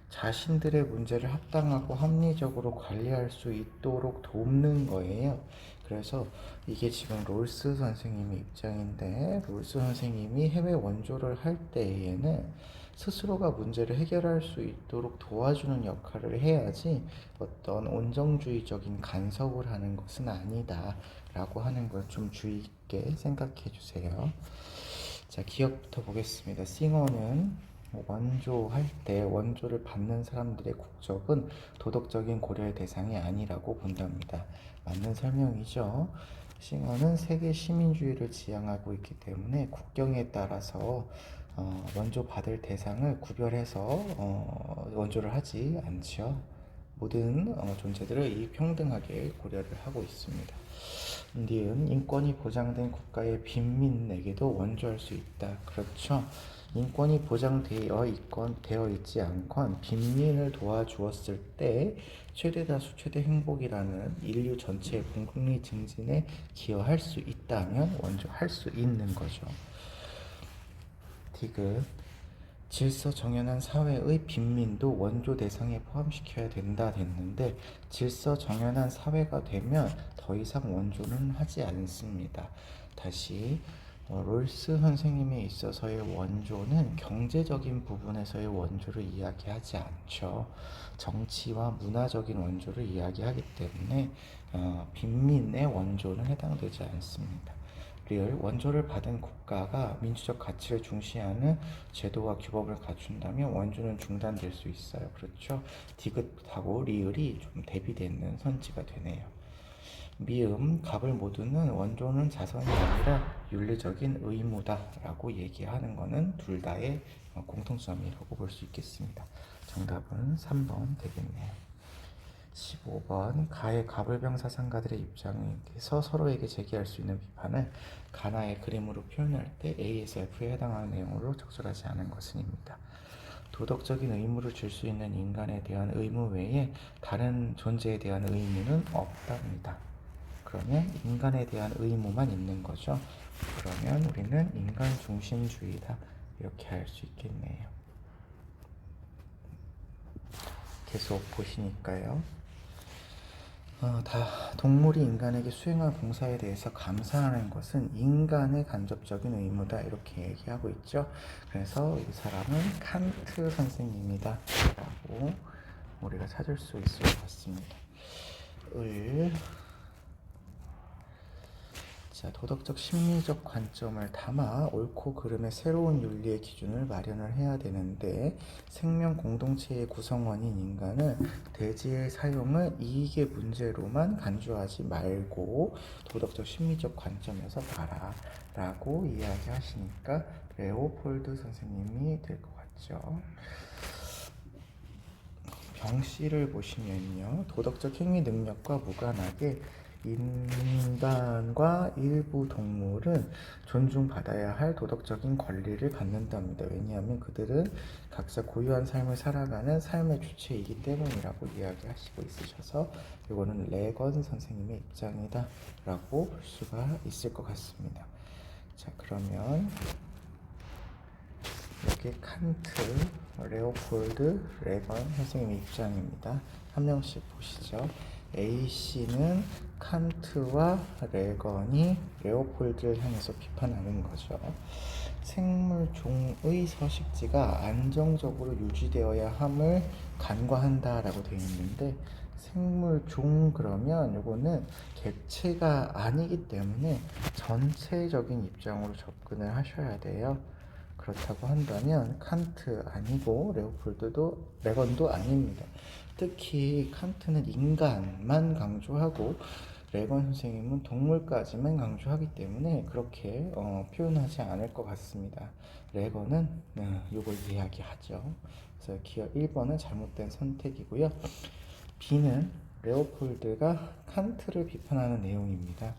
Speaker 1: 자신들의 문제를 합당하고 합리적으로 관리할 수 있도록 돕는 거예요. 그래서 이게 지금 롤스 선생님의 입장인데 롤스 선생님이 해외 원조를 할 때에는 스스로가 문제를 해결할 수 있도록 도와주는 역할을 해야지 어떤 온정주의적인 간섭을 하는 것은 아니다 라고 하는 걸 좀 주의 있게 생각해 주세요. 자, 기억부터 보겠습니다. 싱어는 원조할 때 원조를 받는 사람들의 국적은 도덕적인 고려의 대상이 아니라고 본답니다. 맞는 설명이죠. 싱어는 세계 시민주의를 지향하고 있기 때문에 국경에 따라서 원조 받을 대상을 구별해서 원조를 하지 않죠. 모든 존재들을 이익평등하게 고려를 하고 있습니다. 니은 인권이 보장된 국가의 빈민에게도 원조할 수 있다. 그렇죠. 인권이 보장되어 있지 않건 빈민을 도와주었을 때 최대 다수 최대 행복이라는 인류 전체의 공공리 증진에 기여할 수 있다면 원조할 수 있는 거죠. 디귿 질서 정연한 사회의 빈민도 원조 대상에 포함시켜야 된다 됐는데 질서 정연한 사회가 되면 더 이상 원조는 하지 않습니다. 다시 롤스 선생님에 있어서의 원조는 경제적인 부분에서의 원조를 이야기하지 않죠. 정치와 문화적인 원조를 이야기하기 때문에 빈민의 원조는 해당되지 않습니다. 원조를 받은 국가가 민주적 가치를 중시하는 제도와 규범을 갖춘다면 원조는 중단될 수 있어요. 그렇죠? 디귿하고 리을이 좀 대비되는 선지가 되네요. 미음, 갑을 모두는 원조는 자선이 아니라 윤리적인 의무다라고 얘기하는 것은 둘 다의 공통점이라고 볼 수 있겠습니다. 정답은 3번 되겠네요. 15번 가의 갑을병 사상가들의 입장에서 서로에게 제기할 수 있는 비판을 가나의 그림으로 표현할 때 A에서 F에 해당하는 내용으로 적절하지 않은 것은입니다. 도덕적인 의무를 줄 수 있는 인간에 대한 의무 외에 다른 존재에 대한 의무는 없답니다. 그러면 인간에 대한 의무만 있는 거죠. 그러면 우리는 인간 중심주의다 이렇게 할 수 있겠네요. 계속 보시니까요. 동물이 인간에게 수행한 봉사에 대해서 감사하는 것은 인간의 간접적인 의무다 이렇게 얘기하고 있죠. 그래서 이 사람은 칸트 선생님이다 라고 우리가 찾을 수 있을 것 같습니다. 자, 도덕적 심리적 관점을 담아 옳고 그름의 새로운 윤리의 기준을 마련을 해야 되는데 생명 공동체의 구성원인 인간은 대지의 사용을 이익의 문제로만 간주하지 말고 도덕적 심리적 관점에서 봐라 라고 이야기하시니까 레오폴드 선생님이 될 것 같죠. 병씨를 보시면요, 도덕적 행위 능력과 무관하게 인간과 일부 동물은 존중받아야 할 도덕적인 권리를 갖는답니다. 왜냐하면 그들은 각자 고유한 삶을 살아가는 삶의 주체이기 때문이라고 이야기하시고 있으셔서 이거는 레건 선생님의 입장이다 라고 볼 수가 있을 것 같습니다. 자, 그러면 여기 칸트, 레오폴드, 레건 선생님의 입장입니다. 한 명씩 보시죠. A씨는 칸트와 레건이 레오폴드를 향해서 비판하는 거죠. 생물종의 서식지가 안정적으로 유지되어야 함을 간과한다라고 되어 있는데 생물종 그러면 요거는 객체가 아니기 때문에 전체적인 입장으로 접근을 하셔야 돼요. 그렇다고 한다면 칸트 아니고 레건도 아닙니다. 특히 칸트는 인간만 강조하고 레건 선생님은 동물까지만 강조하기 때문에 그렇게 표현하지 않을 것 같습니다. 레건은 이걸 이야기하죠. 그래서 기억 1번은 잘못된 선택이고요. B는 레오폴드가 칸트를 비판하는 내용입니다.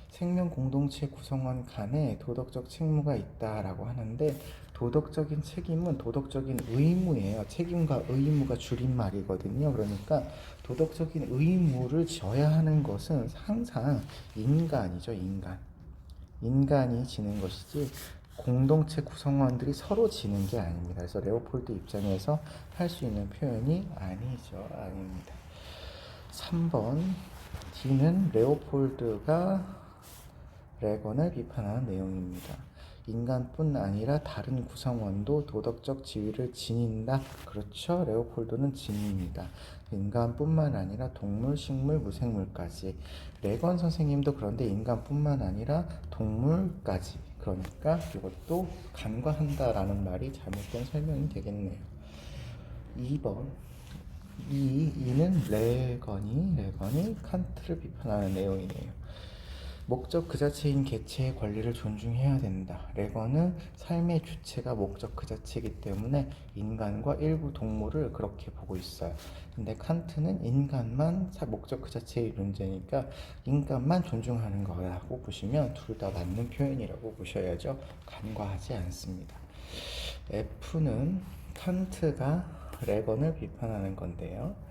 Speaker 1: 생명 공동체 구성원 간에 도덕적 책무가 있다라고 하는데 도덕적인 책임은 도덕적인 의무예요. 책임과 의무가 줄임말이거든요. 그러니까 도덕적인 의무를 져야 하는 것은 항상 인간이죠. 인간이 지는 것이지 공동체 구성원들이 서로 지는 게 아닙니다. 그래서 레오폴드 입장에서 할 수 있는 표현이 아닙니다. 3번 D는 레오폴드가 레건을 비판하는 내용입니다. 인간뿐 아니라 다른 구성원도 도덕적 지위를 지닌다. 그렇죠. 레오폴드는 지닙니다. 인간뿐만 아니라 동물, 식물, 무생물까지. 레건 선생님도 그런데 인간뿐만 아니라 동물까지. 그러니까 이것도 간과한다라는 말이 잘못된 설명이 되겠네요. 2번 이는 레건이 칸트를 비판하는 내용이네요. 목적 그 자체인 개체의 권리를 존중해야 된다. 레건은 삶의 주체가 목적 그 자체이기 때문에 인간과 일부 동물을 그렇게 보고 있어요. 근데 칸트는 인간만 목적 그 자체의 존재니까 인간만 존중하는 거라고 보시면 둘 다 맞는 표현이라고 보셔야죠. 간과하지 않습니다. F는 칸트가 레건을 비판하는 건데요.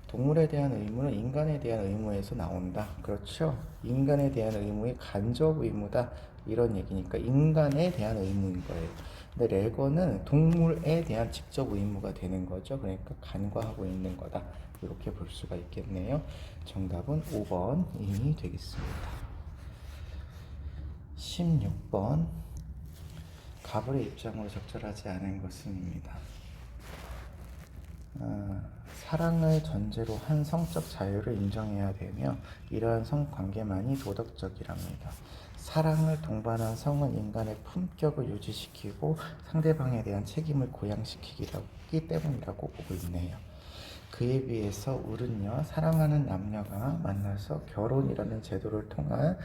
Speaker 1: 동물에 대한 의무는 인간에 대한 의무에서 나온다. 그렇죠? 인간에 대한 의무의 간접 의무다. 이런 얘기니까 인간에 대한 의무인 거예요. 근데 레건은 동물에 대한 직접 의무가 되는 거죠. 그러니까 간과하고 있는 거다. 이렇게 볼 수가 있겠네요. 정답은 5번이 되겠습니다. 16번 가불의 입장으로 적절하지 않은 것은입니다. 사랑을 전제로 한 성적 자유를 인정해야 되며 이러한 성관계만이 도덕적이랍니다. 사랑을 동반한 성은 인간의 품격을 유지시키고 상대방에 대한 책임을 고양시키기 때문이라고 보고 있네요. 그에 비해서 을은요, 사랑하는 남녀가 만나서 결혼이라는 제도를 통한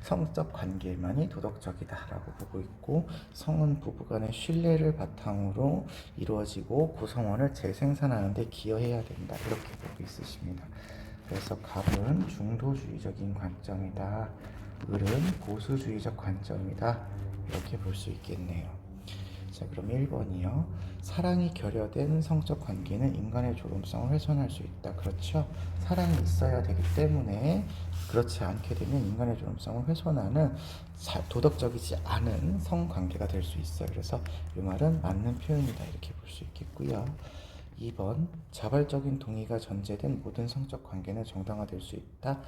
Speaker 1: 성적 관계만이 도덕적이다라고 보고 있고, 성은 부부간의 신뢰를 바탕으로 이루어지고 구성원을 재생산하는 데 기여해야 된다, 이렇게 보고 있으십니다. 그래서 갑은 중도주의적인 관점이다, 을은 보수주의적 관점이다, 이렇게 볼 수 있겠네요. 자, 그럼 1번이요. 사랑이 결여된 성적 관계는 인간의 존엄성을 훼손할 수 있다. 그렇죠? 사랑이 있어야 되기 때문에, 그렇지 않게 되면 인간의 존엄성을 훼손하는 도덕적이지 않은 성관계가 될 수 있어요. 그래서 이 말은 맞는 표현이다, 이렇게 볼 수 있겠고요. 2번, 자발적인 동의가 전제된 모든 성적 관계는 정당화될 수 있다.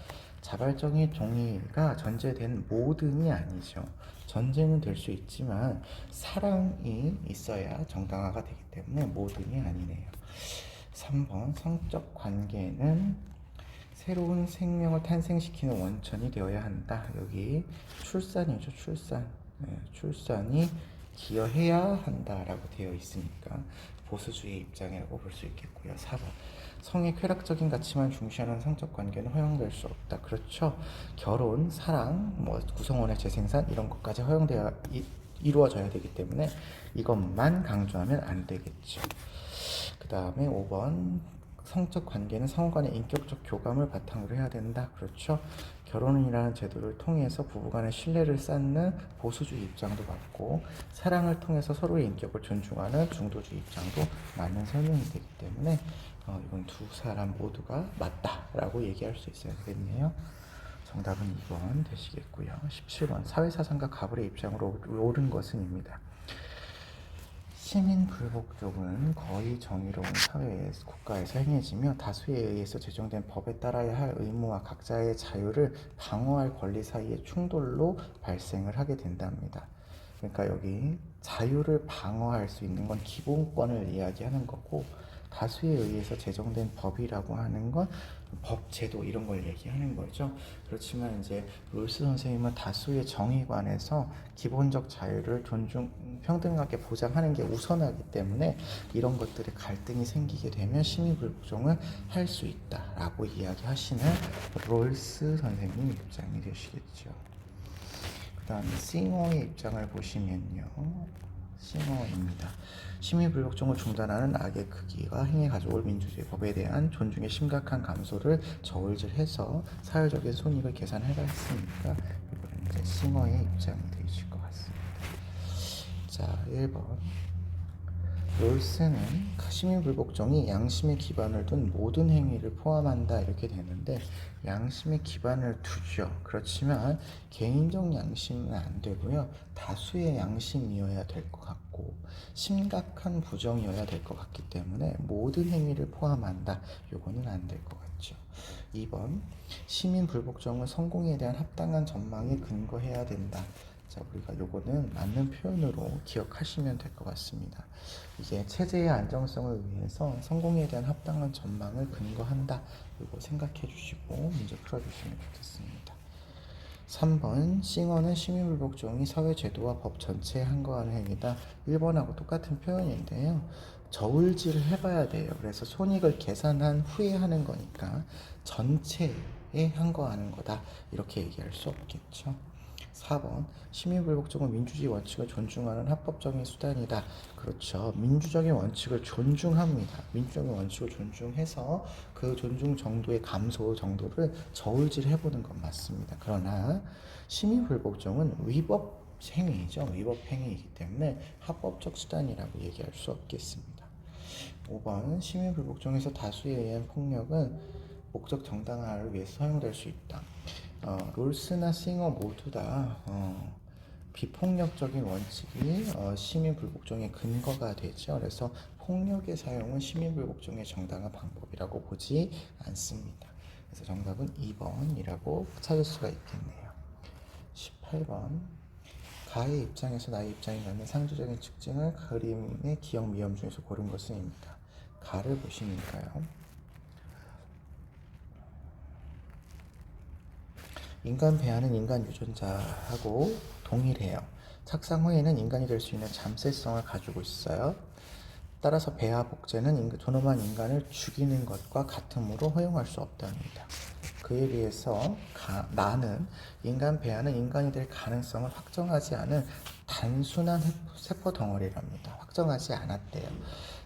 Speaker 1: 자발적인 동의가 전제된 모든이 아니죠. 전제는 될 수 있지만 사랑이 있어야 정당화가 되기 때문에 모든이 아니네요. 3번, 성적 관계는 새로운 생명을 탄생시키는 원천이 되어야 한다. 여기 출산이죠, 출산. 출산이 기여해야 한다라고 되어 있으니까 보수주의 입장이라고 볼 수 있겠고요. 4번, 성의 쾌락적인 가치만 중시하는 성적 관계는 허용될 수 없다. 그렇죠. 결혼, 사랑, 구성원의 재생산 이런 것까지 허용되어 이루어져야 되기 때문에 이것만 강조하면 안 되겠죠. 그 다음에 5번, 성적 관계는 상호 간의 인격적 교감을 바탕으로 해야 된다. 그렇죠. 결혼이라는 제도를 통해서 부부간의 신뢰를 쌓는 보수주의 입장도 맞고, 사랑을 통해서 서로의 인격을 존중하는 중도주의 입장도 맞는 설명이 되기 때문에 이건 두 사람 모두가 맞다라고 얘기할 수 있어야 되겠네요. 정답은 2번 되시겠고요. 17번, 사회사상가 가불의 입장으로 옳은 것은입니다. 시민 불복종은 거의 정의로운 사회에서, 국가에서 행해지며 다수에 의해서 제정된 법에 따라야 할 의무와 각자의 자유를 방어할 권리 사이의 충돌로 발생을 하게 된답니다. 그러니까 여기 자유를 방어할 수 있는 건 기본권을 이야기하는 거고, 다수에 의해서 제정된 법이라고 하는 건 법, 제도 이런 걸 얘기하는 거죠. 그렇지만 이제 롤스 선생님은 다수의 정의관에서 기본적 자유를 평등하게 보장하는 게 우선하기 때문에 이런 것들의 갈등이 생기게 되면 시민불복종을 할 수 있다라고 이야기하시는 롤스 선생님 입장이 되시겠죠. 그 다음에 싱어의 입장을 보시면요. 싱어입니다. 시민불복종을 중단하는 악의 크기가 행위 가져올 민주주의 법에 대한 존중의 심각한 감소를 저울질해서 사회적인 손익을 계산해라 했으니까 이거는 이제 싱어의 입장이 되실 것 같습니다. 자, 1번. 롤스는 시민불복종이 양심의 기반을 둔 모든 행위를 포함한다, 이렇게 되는데 양심의 기반을 두죠. 그렇지만 개인적 양심은 안 되고요. 다수의 양심이어야 될 것 같고 심각한 부정이어야 될 것 같기 때문에 모든 행위를 포함한다. 요거는 안 될 것 같죠. 2번, 시민불복종은 성공에 대한 합당한 전망에 근거해야 된다. 자, 우리가 요거는 맞는 표현으로 기억하시면 될 것 같습니다. 이게 체제의 안정성을 위해서 성공에 대한 합당한 전망을 근거한다. 이거 생각해 주시고 문제 풀어주시면 좋겠습니다. 3번, 싱어는 시민불복종이 사회제도와 법 전체에 항거하는 행위다. 1번하고 똑같은 표현인데요. 저울질을 해봐야 돼요. 그래서 손익을 계산한 후에 하는 거니까 전체에 항거하는 거다. 이렇게 얘기할 수 없겠죠. 4번, 시민불복종은 민주주의 원칙을 존중하는 합법적인 수단이다. 그렇죠. 민주적인 원칙을 존중합니다. 민주적인 원칙을 존중해서 그 존중 정도의 감소 정도를 저울질 해보는 건 맞습니다. 그러나 시민불복종은 위법 행위이죠. 위법 행위이기 때문에 합법적 수단이라고 얘기할 수 없겠습니다. 5번, 시민불복종에서 다수에 의한 폭력은 목적 정당화를 위해서 사용될 수 있다. 롤스나 싱어 모두 다 비폭력적인 원칙이 시민불복종의 근거가 되죠. 그래서 폭력의 사용은 시민불복종의 정당한 방법이라고 보지 않습니다. 그래서 정답은 2번이라고 찾을 수가 있겠네요. 18번, 가의 입장에서 나의 입장이 갖는 상징적인 특징을 그림의 기억 미험 중에서 고른 것은입니다. 가를 보시니까요. 인간 배아는 인간 유전자하고 동일해요. 착상 후에는 인간이 될 수 있는 잠재성을 가지고 있어요. 따라서 배아 복제는 존엄한 인간을 죽이는 것과 같으므로 허용할 수 없답니다. 그에 비해서 나는 인간 배아는 인간이 될 가능성을 확정하지 않은 단순한 세포 덩어리랍니다. 확정하지 않았대요.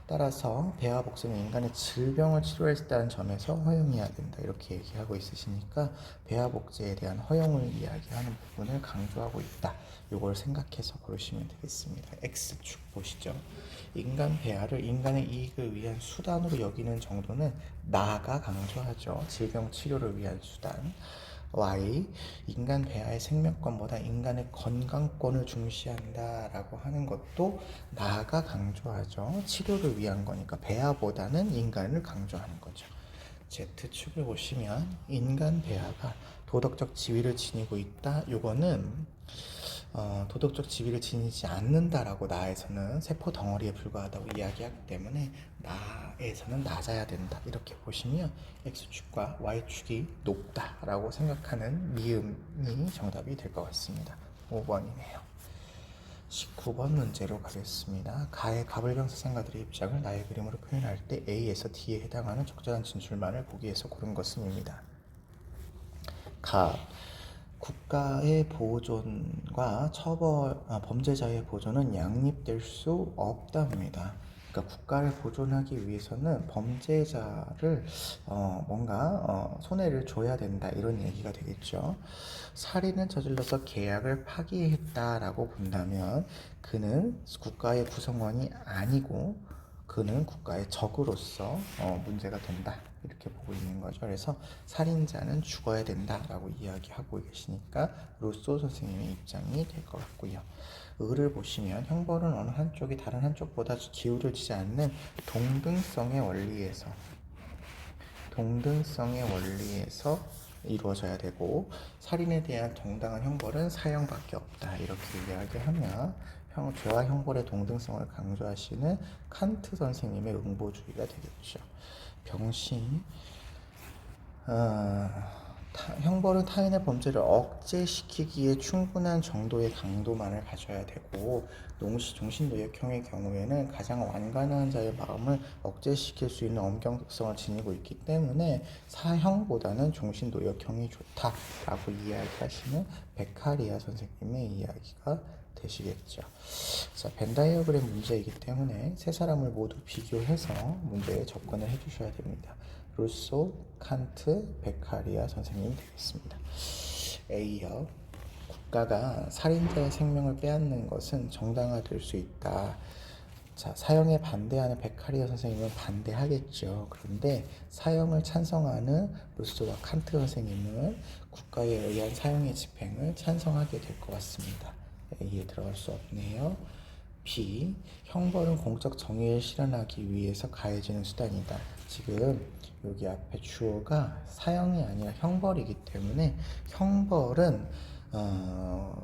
Speaker 1: 따라서 배아 복제는 인간의 질병을 치료했다는 점에서 허용해야 된다. 이렇게 얘기하고 있으시니까 배아 복제에 대한 허용을 이야기하는 부분을 강조하고 있다. 이걸 생각해서 고르시면 되겠습니다. X축 보시죠. 인간 배아를 인간의 이익을 위한 수단으로 여기는 정도는 나가 강조하죠. 질병 치료를 위한 수단. Y, 인간 배아의 생명권보다 인간의 건강권을 중시한다라고 하는 것도 나가 강조하죠. 치료를 위한 거니까 배아보다는 인간을 강조하는 거죠. Z축을 보시면 인간 배아가 도덕적 지위를 지니고 있다. 요거는 도덕적 지위를 지니지 않는다라고 나에서는 세포 덩어리에 불과하다고 이야기하기 때문에 나에서는 낮아야 된다. 이렇게 보시면 X축과 Y축이 높다라고 생각하는 미음이 정답이 될 것 같습니다. 5번이네요. 19번 문제로 가겠습니다. 가의 가불병사 생가들의 입장을 나의 그림으로 표현할 때 A에서 D에 해당하는 적절한 진술만을 보기에서 고른 것은입니다. 가 국가의 보존과 범죄자의 보존은 양립될 수 없답니다. 그러니까 국가를 보존하기 위해서는 범죄자를 뭔가 손해를 줘야 된다 이런 얘기가 되겠죠. 살인을 저질러서 계약을 파기했다라고 본다면 그는 국가의 구성원이 아니고 그는 국가의 적으로서 문제가 된다 이렇게 보고 있는 거죠. 그래서 살인자는 죽어야 된다라고 이야기하고 계시니까 루소 선생님의 입장이 될 것 같고요. 을을 보시면 형벌은 어느 한쪽이 다른 한쪽보다 기울어지지 않는 동등성의 원리에서 이루어져야 되고 살인에 대한 정당한 형벌은 사형밖에 없다 이렇게 이야기하면 죄와 형벌의 동등성을 강조하시는 칸트 선생님의 응보주의가 되겠죠. 병신 형벌은 타인의 범죄를 억제시키기에 충분한 정도의 강도만을 가져야 되고 종신노역형의 경우에는 가장 완강한 자의 마음을 억제시킬 수 있는 엄격성을 지니고 있기 때문에 사형보다는 종신노역형이 좋다라고 이야기하시는 베카리아 선생님의 이야기가 되시겠죠. 자, 벤 다이어그램 문제이기 때문에 세 사람을 모두 비교해서 문제에 접근을 해주셔야 됩니다. 루소, 칸트, 베카리아 선생님이 되겠습니다. A역 국가가 살인자의 생명을 빼앗는 것은 정당화될 수 있다. 자, 사형에 반대하는 베카리아 선생님은 반대하겠죠. 그런데 사형을 찬성하는 루소와 칸트 선생님은 국가에 의한 사형의 집행을 찬성하게 될 것 같습니다. A에 들어갈 수 없네요. B. 형벌은 공적 정의를 실현하기 위해서 가해지는 수단이다. 지금 여기 앞에 주어가 사형이 아니라 형벌이기 때문에 형벌은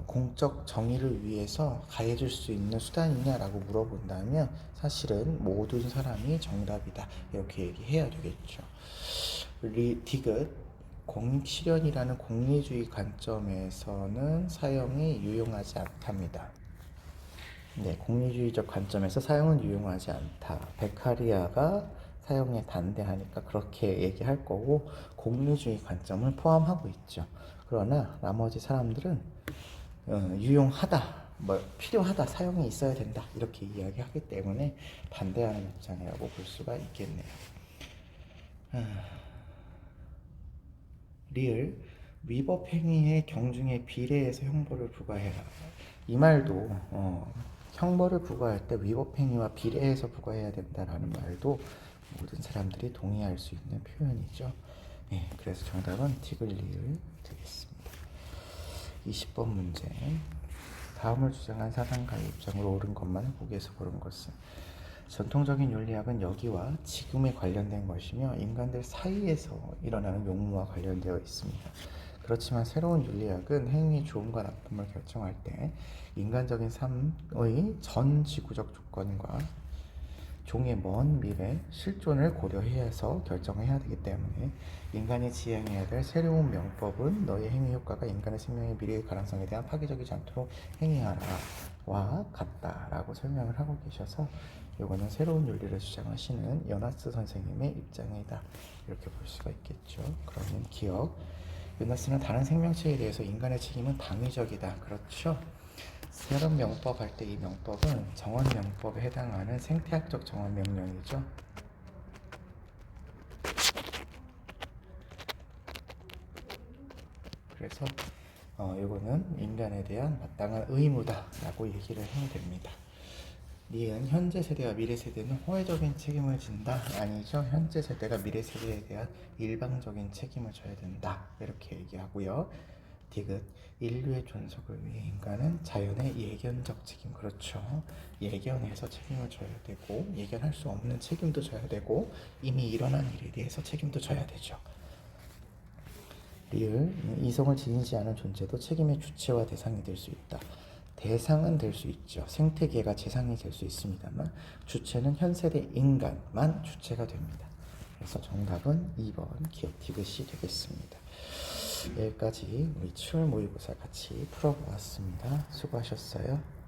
Speaker 1: 공적 정의를 위해서 가해질 수 있는 수단이냐라고 물어본다면 사실은 모든 사람이 정답이다 이렇게 얘기해야 되겠죠. 디귿 공익실현이라는 공리주의 관점에서는 사형이 유용하지 않답니다. 네, 공리주의적 관점에서 사형은 유용하지 않다. 베카리아가 사형에 반대하니까 그렇게 얘기할 거고 공리주의 관점을 포함하고 있죠. 그러나 나머지 사람들은 유용하다, 필요하다, 사용이 있어야 된다 이렇게 이야기하기 때문에 반대하는 입장이라고 볼 수가 있겠네요. 리을 위법 행위의 경중에 비례해서 형벌을 부과해라. 이 말도 형벌을 부과할 때 위법 행위와 비례해서 부과해야 된다라는 말도 모든 사람들이 동의할 수 있는 표현이죠. 네, 그래서 정답은 티글리을 되겠습니다. 20번 문제. 다음을 주장한 사상가의 입장으로 옳은 것만을 보기에서 고른 것은 전통적인 윤리학은 여기와 지금에 관련된 것이며 인간들 사이에서 일어나는 용무와 관련되어 있습니다. 그렇지만 새로운 윤리학은 행위의 좋음과 나쁨을 결정할 때 인간적인 삶의 전 지구적 조건과 종의 먼 미래 실존을 고려해서 결정해야 되기 때문에 인간이 지향해야 될 새로운 명법은 너의 행위 효과가 인간의 생명의 미래의 가능성에 대한 파괴적이지 않도록 행위하라와 같다라고 설명을 하고 계셔서 요거는 새로운 윤리를 주장하시는 연하스 선생님의 입장이다. 이렇게 볼 수가 있겠죠. 그러면 기억. 요나스는 다른 생명체에 대해서 인간의 책임은 당위적이다. 그렇죠. 새로운 명법 할 때 이 명법은 정원 명법에 해당하는 생태학적 정원 명령이죠. 그래서 이거는 인간에 대한 마땅한 의무다라고 얘기를 해야 됩니다. 니은 현재 세대와 미래 세대는 호혜적인 책임을 진다. 아니죠. 현재 세대가 미래 세대에 대한 일방적인 책임을 져야 된다. 이렇게 얘기하고요. 디귿 인류의 존속을 위해 인간은 자연의 예견적 책임. 그렇죠. 예견해서 책임을 져야 되고 예견할 수 없는 책임도 져야 되고 이미 일어난 일에 대해서 책임도 져야 되죠. 리을 이성을 지니지 않은 존재도 책임의 주체와 대상이 될 수 있다. 대상은 될 수 있죠. 생태계가 재상이 될 수 있습니다만 주체는 현세대 인간만 주체가 됩니다. 그래서 정답은 2번 기억 디귿이 되겠습니다. 여기까지 우리 출 모의고사 같이 풀어보았습니다. 수고하셨어요.